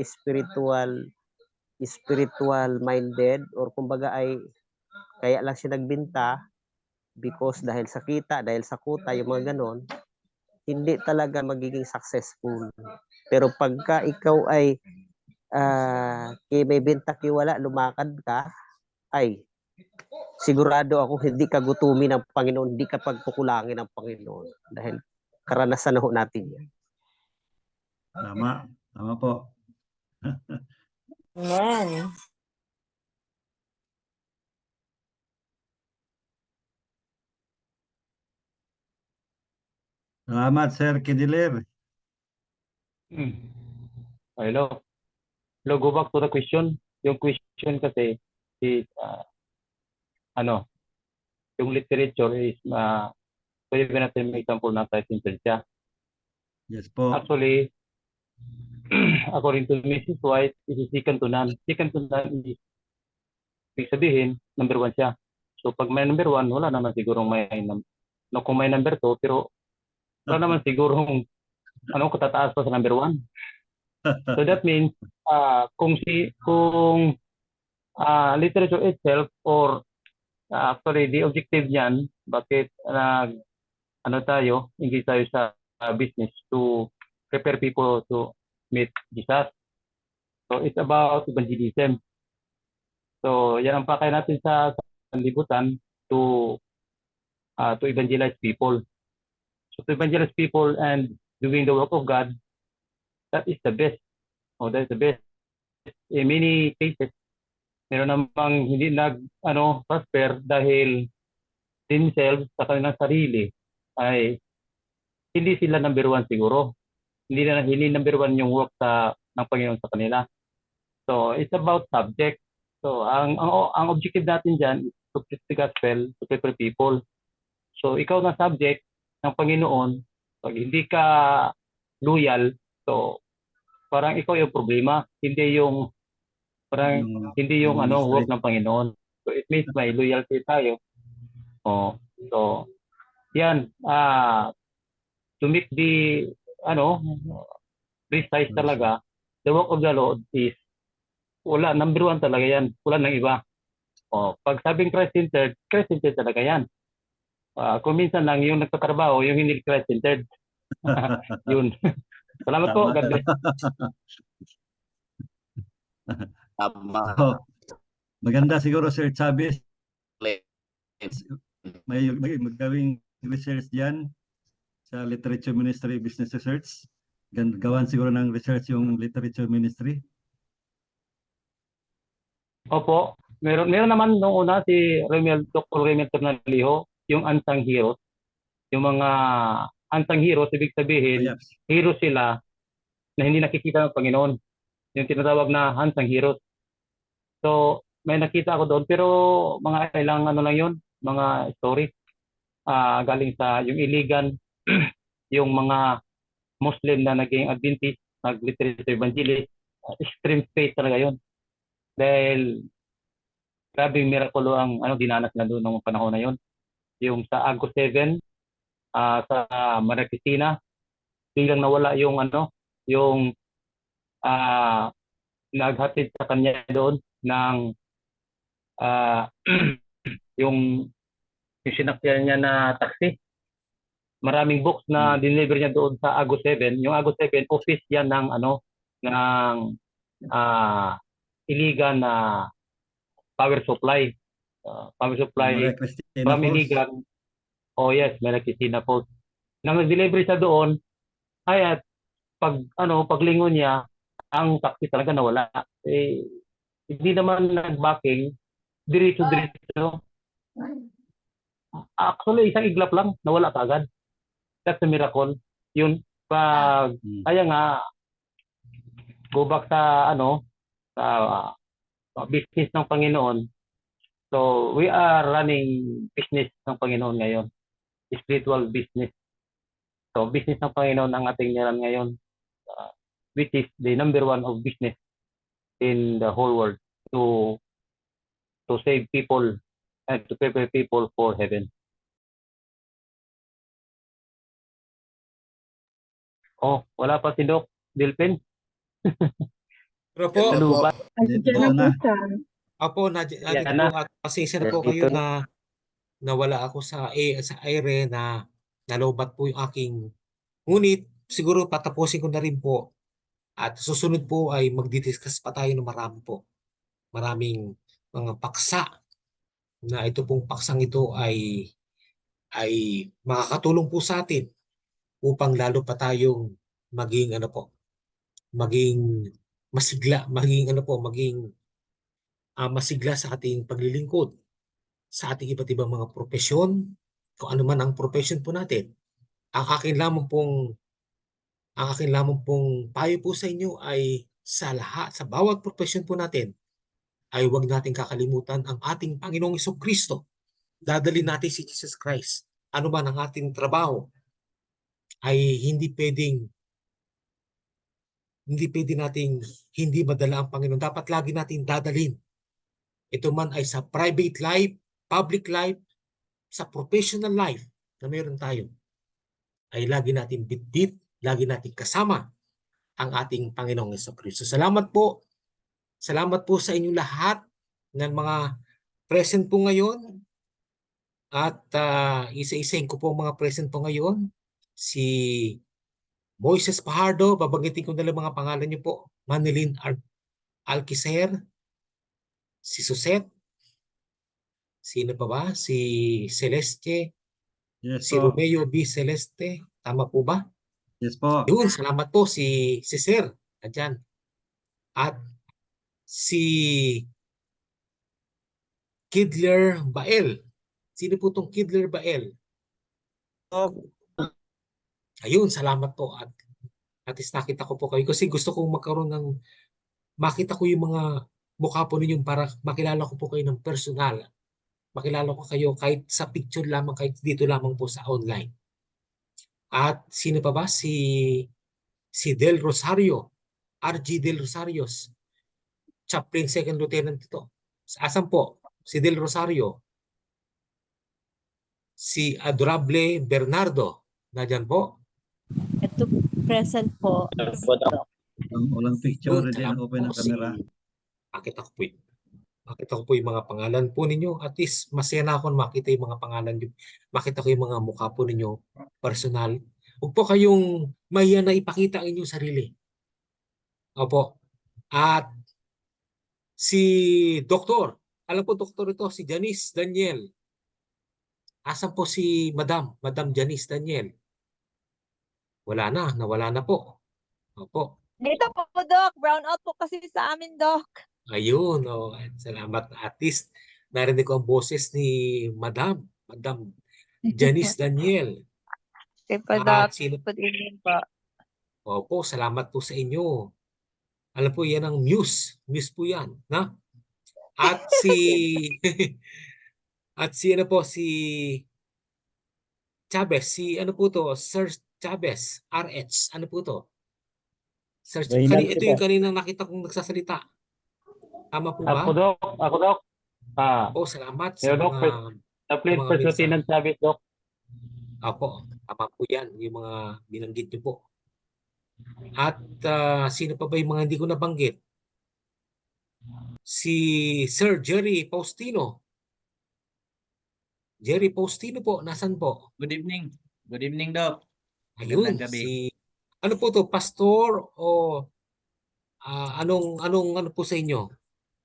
spiritual minded or kumbaga ay kaya lang siya nagbenta because dahil sa kita, dahil sa kuta, yung mga ganon, hindi talaga magiging successful. Pero pagka ikaw ay may benta kiwala, lumakad ka, ay sigurado ako hindi ka gutumin ng Panginoon, hindi ka pagkukulangin ng Panginoon. Dahil karanasan na ho natin yan. Tama. Tama po. Amen. Salamat, Sir Kidiler. Hello. Hello, go back to the question. Yung question kasi is, yung literature is, pwede natin may example na Christ-centered siya. Yes po. Actually, according to Mrs. White, it is second to none. Second to none is, ibig sabihin, number one siya. So pag may number one, wala naman sigurong kung may number two, pero wala naman sigurong katataas pa sa number one. So that means kung literature itself or actually the objective niyan, bakit engage tayo sa business to prepare people to meet Jesus. So it's about evangelism. So yan ang pakay natin sa libutan to evangelize people. So to evangelize people and doing the work of God, that is the best. That is the best. In many cases, meron namang hindi prosper dahil themselves sa kanilang sarili ay hindi sila number one siguro. hindi number one yung work ng Panginoon sa kanila. So it's about subject. So ang objective natin diyan is to preach the gospel to prepare people. So ikaw na subject ng Panginoon, pag hindi ka loyal, so parang ikaw yung problema, hindi yung Ministry. work ng Panginoon. So it means may loyalty tayo. So yan, to make the precise talaga, the work of the Lord is wala, number one talaga yan, wala nang iba. Pag sabing Christ-centered talaga yan. Kung minsan lang yung nagtatrabaho, yung hindi Christ-centered. Yun. Salamat po. Tama. God bless. Tama. So, maganda siguro, Sir Chavez, may magawing research dyan sa Literature Ministry Business Research. Gawan siguro ng research yung Literature Ministry. Opo. Meron naman nung una si Dr. Remel Ternaliho, yung unsung heroes. Yung mga unsung heroes, ibig sabihin, Yes. heroes sila na hindi nakikita ng Panginoon. Yung tinatawag na unsung heroes. So, may nakita ako doon, pero mga ilang lang yun, mga story. Galing sa yung Iligan, yung mga Muslim na naging Adventist, nag-literature evangelist, extreme faith talaga yun. Dahil grabing mirakulo ang dinanas na doon ng panahon na yun. Yung sa August 7, sa Marikina, biglang nawala yung yung naghatid sa kanya doon ng yung sinakyan niya na taxi. Maraming books na deliver niya doon sa August 7. Yung August 7, office yan ng Iligan na power supply. Power supply Maria Cristina from Falls. Iligan. Oh yes, Maria Cristina Falls. Nang nag-deliver siya doon, ay at paglingon niya, ang taxi talaga nawala. Hindi naman nag-backing, diretso. Actually, isang iglap lang, nawala kaagad. That's a miracle. Yun, kaya nga, go back sa sa business ng Panginoon. So, we are running business ng Panginoon ngayon. Spiritual business. So, business ng Panginoon ang ating nilaran ngayon, which is the number one of business in the whole world to save people and to prepare people for heaven. Wala pa si Doc Delpin. Pero po, Nalubat. Dito na. nandito na. po at pasensya na po Nandito kayo na nawala ako sa aire na nalobat po yung aking ngunit siguro patapusin ko na rin po at susunod po ay magdidiscuss pa tayo ng maraming mga paksa na ito pong paksang ito ay makakatulong po sa atin upang lalo pa tayong maging maging masigla, maging masigla sa ating paglilingkod sa ating iba't ibang mga propesyon, kung ano man ang profession po natin. Ang akin lamang pong payo po sa inyo ay sa bawat profesyon po natin ay huwag nating kakalimutan ang ating Panginoong Jesucristo. Dadalhin natin si Jesus Christ. Ano man ang ating trabaho ay hindi pwede nating hindi madala ang Panginoon. Dapat lagi nating dadalhin. Ito man ay sa private life, public life, sa professional life na meron tayo, ay lagi natin bitbit, lagi natin kasama ang ating Panginoong Jesucristo. Salamat po. Salamat po sa inyong lahat ng mga present po ngayon. At isa-isahin ko po ang mga present po ngayon. Si Moises Pajardo, babanggitin ko na lang mga pangalan niyo po. Manilyn Alquiser, si Suset, sino pa ba? Si Celeste, Yes si po. Romeo B. Celeste, tama po ba? Yes po. Yun, salamat po si Sir, andyan. At si Kidler Bael. Sino po itong Kidler Bael? Ayun, salamat po. At At least nakita ko po kayo kasi gusto kong magkaroon ng makita ko yung mga mukha po ninyo para makilala ko po kayo ng personal. Makilala ko kayo kahit sa picture lamang, kahit dito lamang po sa online. At sino pa ba? Si Del Rosario, RG Del Rosarios, Chaplain Second Lieutenant ito. Asan po? Si Del Rosario. Si Adorable Bernardo. Nandiyan po. Ito present po. Walang picture, Yun, hindi salamat na-open ang po. camera. Makita ko po yun. Makita ko po yung mga pangalan po ninyo. At least masaya na ako na makita yung mga pangalan nyo. Makita ko yung mga mukha po ninyo personal. Huwag po kayong mahiya na ipakita ang inyong sarili. Opo. At si Doktor. Alam po, Doktor ito, si Janice Daniel. Asan po si Madam Janice Daniel? Wala na, nawala na po. Opo. Dito po, Doc. Brown out po kasi sa amin, Doc. Ayun, oh, salamat. At least narinig ko ang boses ni Madam Janice Daniel. Okay po, At Doc. sino Good evening po. Opo, salamat po sa inyo. Alam po yan ang Muse. Muse po yan, na? At at si ano po si Chavez, si ano po to? Sir Chavez, RH. Ano po to? Sir, ito yung kaninang nakita kong nagsasalita. Tama po ba? Ako, Doc. Ako, Doc. Oh, salamat Yo, sa Doc, mga Chaplain mga First minsan. Lieutenant Chavez, Doc. Opo, tama po yan, yung mga binanggit niyo po. At sino pa ba yung mga hindi ko nabanggit? Si Sir Jerry Faustino. Jerry Faustino po, nasan po? Good evening. Good evening, Doc. Ayun, Magandang gabi. ano po to, pastor o ano po sa inyo?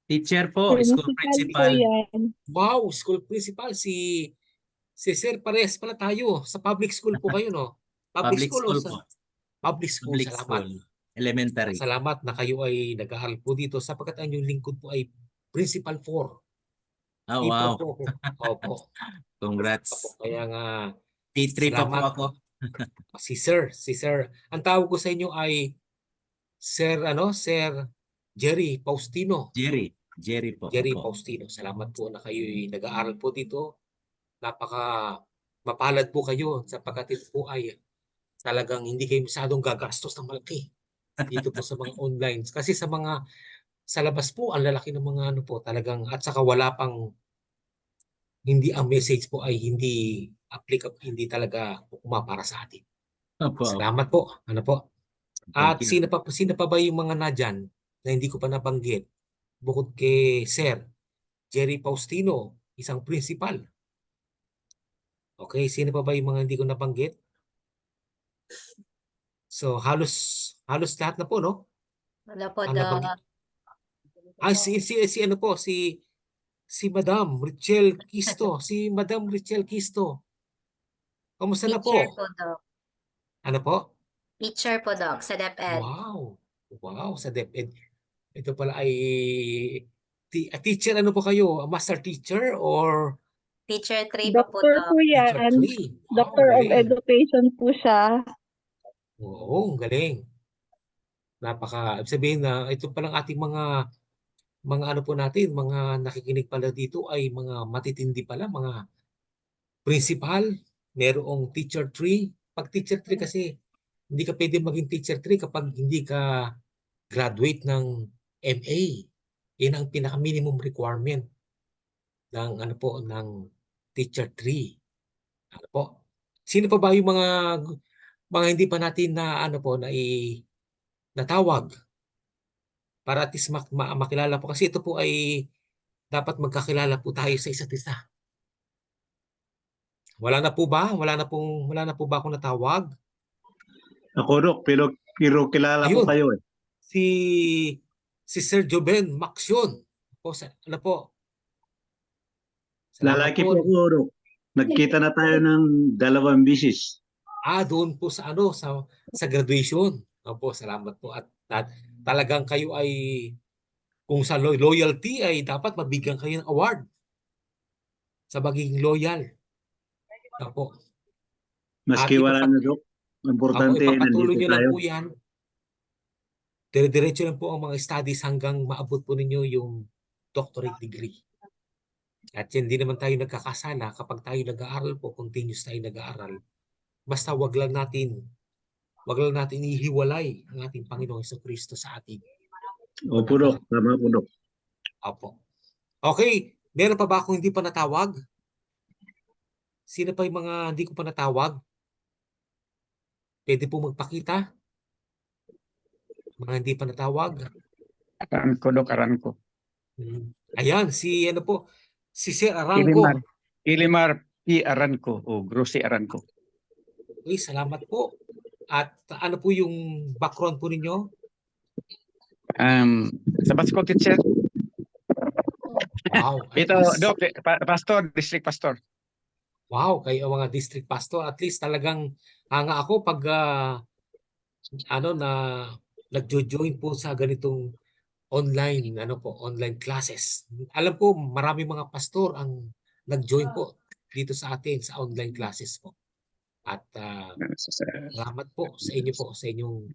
Teacher po, school Principal po principal. yan. Wow, school principal si Sir, parehas pala tayo. Sa public school po kayo, no? Public o school sa po. public school? Public Salamat. school. Elementary. Salamat na kayo ay nag-aaral po dito sapagkat ang inyong lingkod po ay Principal 4. Oh, Di wow. po ako. Opo. Congrats. Opo. Kaya nga, P3 pa po salamat. ako. si Sir. Ang tawag ko sa inyo ay Sir Jerry Faustino. Jerry po. Jerry Opo. Faustino. Salamat po na kayo ay nag-aaral po dito. Napaka mapalad po kayo sapagkat ito po ay talagang hindi kayo masyadong gagastos ng malaki dito po sa mga online. Kasi sa labas po, ang lalaki ng mga ano po talagang at saka wala pang hindi ang message po ay hindi applicable, hindi talaga para sa atin. Opo. Salamat po. Ano po? At Thank you. sino pa ba yung mga nadyan na hindi ko pa nabanggit? Bukod kay Sir Jerry Faustino, isang principal. Okay, sino pa ba yung mga hindi ko nabanggit? So, halos lahat na po, no? Wala po, Ang Doc. nabanggit. Si ano po, si Madam Richelle Kisto. Si Madam Richelle Kisto. Kamusta na po? Teacher po, Doc. Ano po? Teacher po, Doc, sa DepEd. Wow, sa DepEd. Ito pala ay teacher, ano po kayo? A master teacher or Teacher 3 pa po, Doctor Doc. po teacher yan. 3? Wow, Doctor of galing. Education po siya. Oo, ang galing. Ibig sabihin na ito palang ating mga ano po natin, mga nakikinig pala dito ay mga matitindi pala, mga principal, merong teacher 3. Pag teacher 3 kasi, hindi ka pwede maging teacher 3 kapag hindi ka graduate ng MA. Yan ang pinaka-minimum requirement ng ng teacher 3. Ano po? Sino pa ba yung mga hindi pa natin na natawag? Para at least makilala po kasi ito po ay dapat magkakilala po tayo sa isa't isa. Wala na po ba? Wala na po ba akong natawag? Ako, Doc, pero kilala ko Ayun. kayo eh. Si Sir Joben Maxion. Ano po? Salamat Lalaki po. po ako, Doc. Nagkita na tayo ng 2 bisis. Doon po sa sa graduation. Opo, salamat po. At talagang kayo ay kung sa loyalty ay dapat mabigyan kayo ng award sa magiging loyal. Opo. Maski wala na, Doc. Importante, ipagpatuloy nandito nyo lang tayo. po yan. dire-diretso lang po ang mga studies hanggang maabot po ninyo yung doctorate degree. At hindi naman tayo nagkakasala kapag tayo nag-aaral po, continuous tayo nag-aaral. Basta wag lang natin ihiwalay ang ating Panginoong Jesucristo sa atin. Opo, Dok. Tama po, Dok. Opo. Okay, meron pa ba akong hindi pa natawag? Sino pa yung mga hindi ko pa natawag? Pwede po magpakita. Mga hindi pa natawag. Aranco, Dok, Aranco. Ayan, si Sir Aranco. Ilimar P. Aranco o Grossy Aranco. Okay, salamat po. At ano po yung background po ninyo? Sa Basco teacher. Wow. at Ito, least- Dok, pastor, district pastor. Wow, kayo ang mga district pastor. At least talagang hanga ako pag nagjo-join po sa ganitong online classes. Alam ko marami mga pastor ang nag-join po dito sa atin sa online classes po. At salamat po sa inyo po sa inyong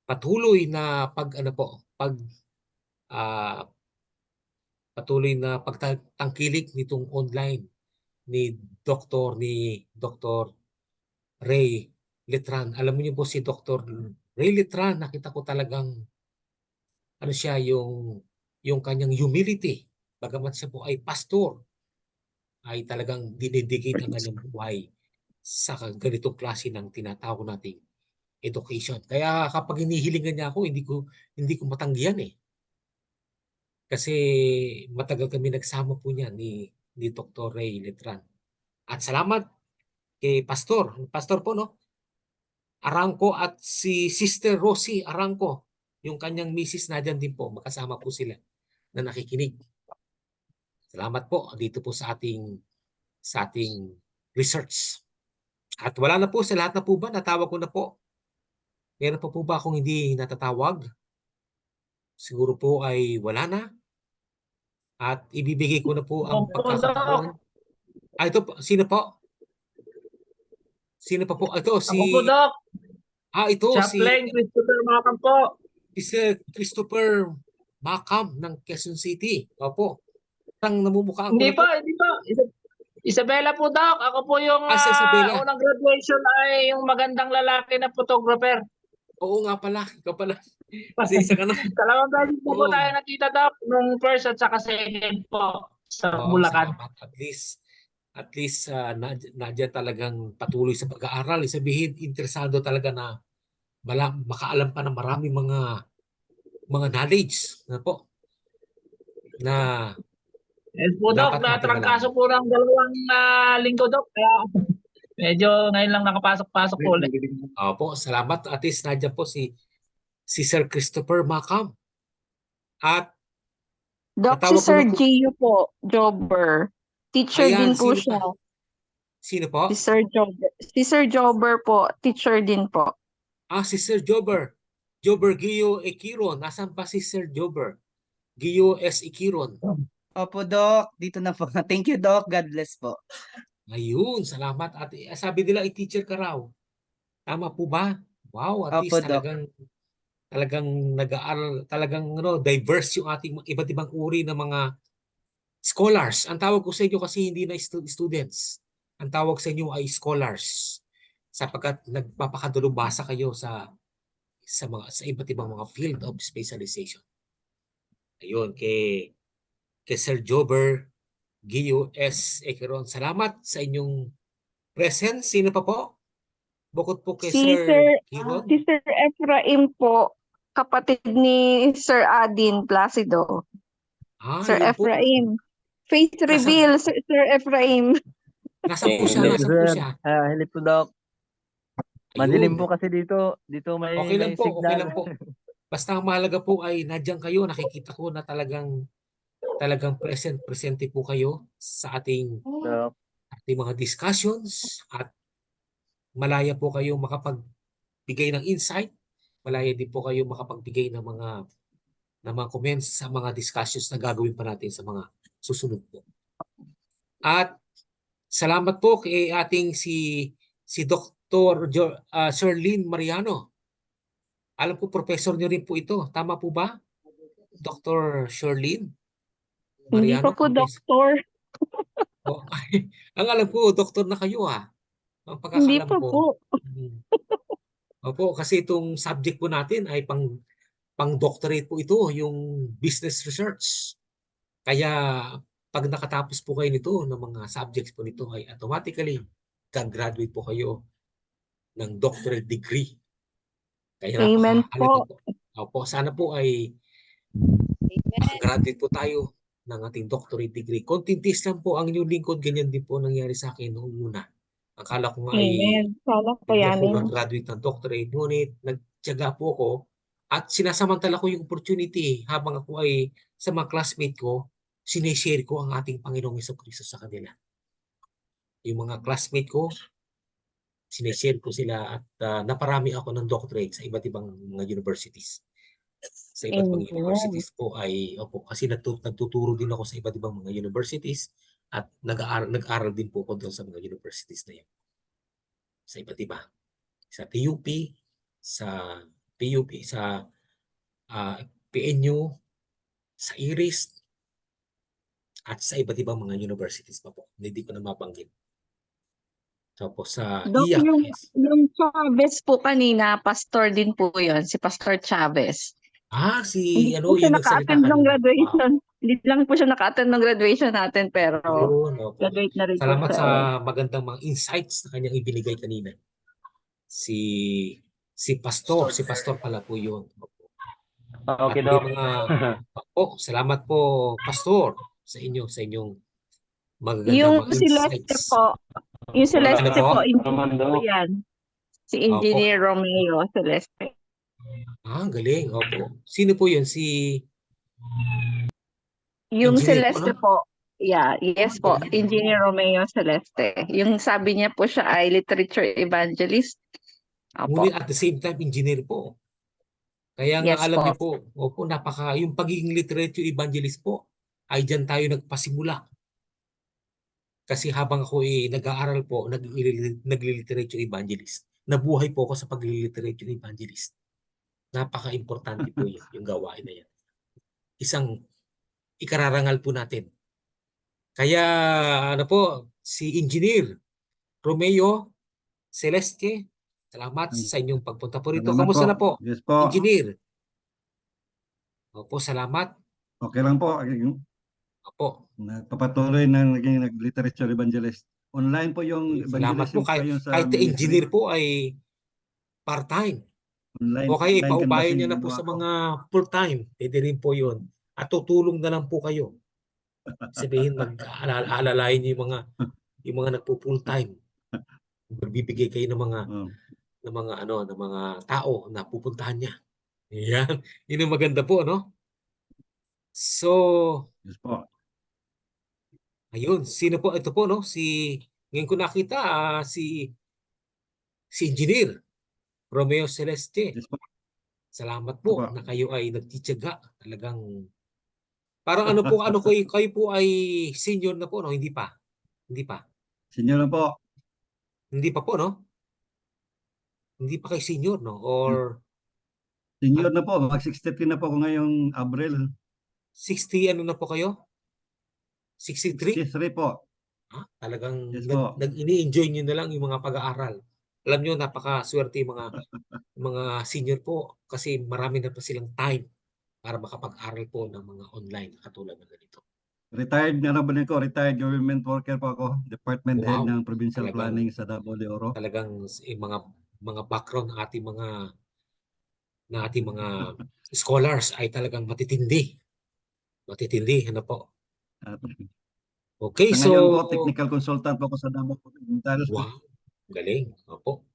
patuloy na patuloy na pagtangkilik nitong online ni Dr. Ray Letran. Alam niyo po si Dr. Ray Letran, nakita ko talagang siya yung kanyang humility. Bagamat siya po ay pastor, ay talagang dinedicate ang kanyang buhay sa ganitong klase ng tinatawag nating education. Kaya kapag hinihilingan niya ako, hindi ko matanggihan eh. Kasi matagal kami nagsama po niya ni Dr. Ray Letran. At salamat kay Pastor po no? Aranco at si Sister Rosie Aranco, yung kanyang misis na dyan din po, makasama po sila na nakikinig. Salamat po dito po sa ating research. At wala na po sa lahat na po ba, natawag ko na po. Meron pa po ba akong hindi natatawag? Siguro po ay wala na. At ibibigay ko na po ang pagkakataon. Ito po, sino po? Sino pa po? Ito si Ako po, Doc. ito Chaplain Christopher Macam po. si Sir Christopher Macam ng Quezon City. Opo. Ang namumukhaan ko Hindi na po. hindi po. Isabela po, Doc. Ako po yung Si Isabela. unang graduation ay yung magandang lalaki na photographer. Oo nga pala. Ikaw pala. Kasi isa ka na. Dalawang beses po Oo. tayo nakita, Doc. Nung first at saka second po sa Oo, Bulacan. salamat. At least nandiyan talagang patuloy sa pag-aaral. Sabihin, interesado talaga na makaalam pa ng marami mga knowledge na po na Yes po, Doc. dapat natin Natrangkaso po ng 2 linggo, Doc. Kaya medyo ngayon lang nakapasok-pasok po ulit. Opo, salamat. At least nandiyan po si Sir Christopher Macam. At Doc, natawag si ko Sir na po- Gio po, Jobber. Teacher Ayan, din po sino siya. pa? Sino po? Si Sir Jobber. Si Sir Jobber po, teacher din po. Si Sir Jobber. Jobber Gio Ekiron. Nasaan pa si Sir Jobber? Gio S. Ekiron. Opo, Doc. Dito na po. Thank you, Doc. God bless po. Ayun, salamat. At sabi nila, i-teacher ka raw. Tama po ba? Wow, at Opo, least Doc. talagang nag-aaral, talagang diverse yung ating iba't ibang uri ng mga scholars. Ang tawag ko sa inyo kasi hindi na students. Ang tawag sa inyo ay scholars. Sapagkat nagpapakadalubhasa kayo sa iba't ibang mga field of specialization. Ayun, kay Sir Jobber Gio S. Ekeron. Salamat sa inyong presence. Sino pa po? Bukod po kay Sir Kiron. Si Sir Ephraim po, kapatid ni Sir Adin Placido. Sir yun po. Ephraim. Faith reveal, Sir Ephraim. Nasaan po siya? Hello, Nasaan po sir. siya? Hello po, Doc. Madilim po kasi dito. Dito may Okay lang may po, okay signal. lang po. Basta ang mahalaga po ay nandiyan kayo. Nakikita ko na talagang presente po kayo sa ating mga discussions at malaya po kayo makapagbigay ng insight. Malaya din po kayo makapagbigay ng mga comments sa mga discussions na gagawin pa natin sa mga susunod po. At salamat po kay ating si Dr. Sir Lynn Mariano. Alam ko, professor nyo rin po ito. Tama po ba? Dr. Sherlyn Hindi pa Mariano, po, professor. doktor. Oh, ang alam ko, doktor na kayo Ang Hindi pagkakalam pa ko. po. Opo, kasi itong subject po natin ay pang-doctorate po ito, yung business research. Kaya pag nakatapos po kayo nito ng mga subjects po nito ay automatically gagraduate po kayo ng doctorate degree. Kaya Amen napakahalaga po. po. Opo, sana po ay graduate po tayo ng ating doctorate degree. Konting tiis lang po ang inyong lingkod, ganyan din po nangyari sa akin noong una. Akala ko nga Amen. Sana hindi ako kayanin. mag-graduate ng doctorate, ngunit nagtiyaga po ako at sinasamantala ko yung opportunity habang ako ay sa mga classmate ko, sinishare ko ang ating Panginoong Jesucristo sa kanila. Yung mga classmate ko, sinishare ko sila at naparami ako ng doctorate sa iba't ibang mga universities. Sa iba't ibang universities po ay, opo, kasi nagtuturo din ako sa iba't ibang mga universities at nag-aaral din po ako doon sa mga universities na yan. Sa iba't iba. Sa TUP, sa PUP, sa PNU, sa IRIS, at sa iba't ibang mga universities pa po. Hindi ko na mabanggit. Tapos sa Dok, IAC, yung Chavez po kanina, pastor din po yun, si Pastor Chavez. si Hindi po siya yung nagsalita naka-attend ng kanina. graduation. Hindi lang po siya naka-attend ng graduation natin, pero Yun, opo. graduate na rin po Salamat siya. sa magandang mga insights na kanyang ibinigay kanina. Si Pastor pala po yun. Okay, At Doc. salamat po, Pastor, sa inyong magagandang Yung mga Celeste insights. po, yung Celeste Ano po? po, engineer po yan. Si Engineer Romeo Celeste. Ang galing, opo. Sino po yun? Si Yung engineer Celeste po, no? po, yeah, yes po, Engineer Romeo Celeste. Yung sabi niya po siya ay literature evangelist. Opo. Ngunit at the same time, engineer po. Kaya nga Yes alam po. niyo po, opo, yung pagiging literature evangelist po, ay dyan tayo nagpasimula. Kasi habang ako nag-aaral po, nag-literature evangelist. Nabuhay po ako sa pag-literature evangelist. Napaka-importante po yun, yung gawain na yan. Isang ikararangal po natin. Kaya si Engineer Romeo Celeste, salamat sa inyong pagpunta po rito. Salamat Kamusta po. na po, Yes po. Engineer? Opo, salamat. Okay lang po. Opo. Nagpapatuloy ng naging literature evangelist. Online po yung Salamat evangelism po. ngayon sa Kahit ministry. engineer po ay part-time. Online, O kaya online ipaubayan niya canvassing na po ginawa sa ko. mga full-time. Pwede rin po yun. At tutulong na lang po kayo. Sabihin, mag-aalalayan niyo yung mga nagpo-full-time. Magbibigay kayo ng mga tao na pupuntahan niya. Yan. Yun ang maganda po, no? So, Yes po. ayun. Sino po? Ito po, no? Ngayon ko nakita, si Engineer Romeo Celeste. Yes po. Salamat po na kayo ay nagtitiyaga. Talagang, parang kayo po ay senior na po, no? Hindi pa. Senior na po. Hindi pa po, no? Hindi pa kayo senior, no? Or Senior na po. Mag-63 na po ako ngayong Abril. 60 ano na po kayo? 63? 63 po. Talagang Yes po. ini-enjoy nyo na lang yung mga pag-aaral. Alam nyo, napakaswerte yung mga senior po kasi marami na pa silang time para makapag-aral po ng mga online katulad ng ganito. Retired na naman ako. Retired government worker po ako. Department head Wow. ng provincial Talagang- planning sa Davao de Oro. Talagang yung mga background ng ating mga scholars ay talagang matitindi. Ano po? At Okay, sa ngayon po, technical consultant po ako sa Davao Provincial. wow, galing. Opo.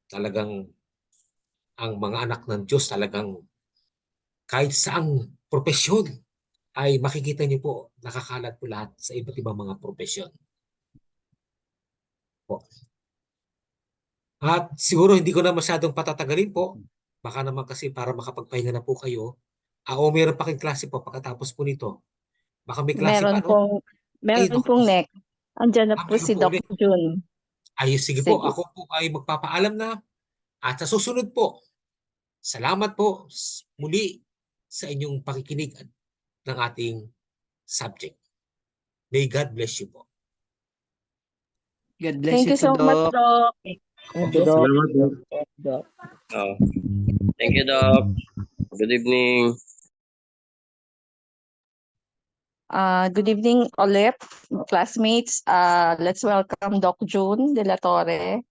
Talagang ang mga anak ng Diyos talagang kahit saang propesyon ay makikita niyo po, nakakalat po lahat sa iba't ibang mga propesyon. Po. At siguro hindi ko na masyadong patatagalin po. Baka naman kasi para makapagpahinga na po kayo. Meron pa kayong klase po pagkatapos po nito. Baka may klase pa, no? Meron pong next. Andyan na po meron si po Doc June. Ayos, sige po. Sige. Ako po ay magpapaalam na. At sa susunod po, Salamat po muli sa inyong pakikinig ng ating subject. May God bless you po. God bless Thank you you so po, much, Doc. Doc. Thank you, Doc. Salamat po. Doc. Oh. Thank you, Doc. Good evening. Good evening ulit, classmates. Let's welcome Doc June De La Torre.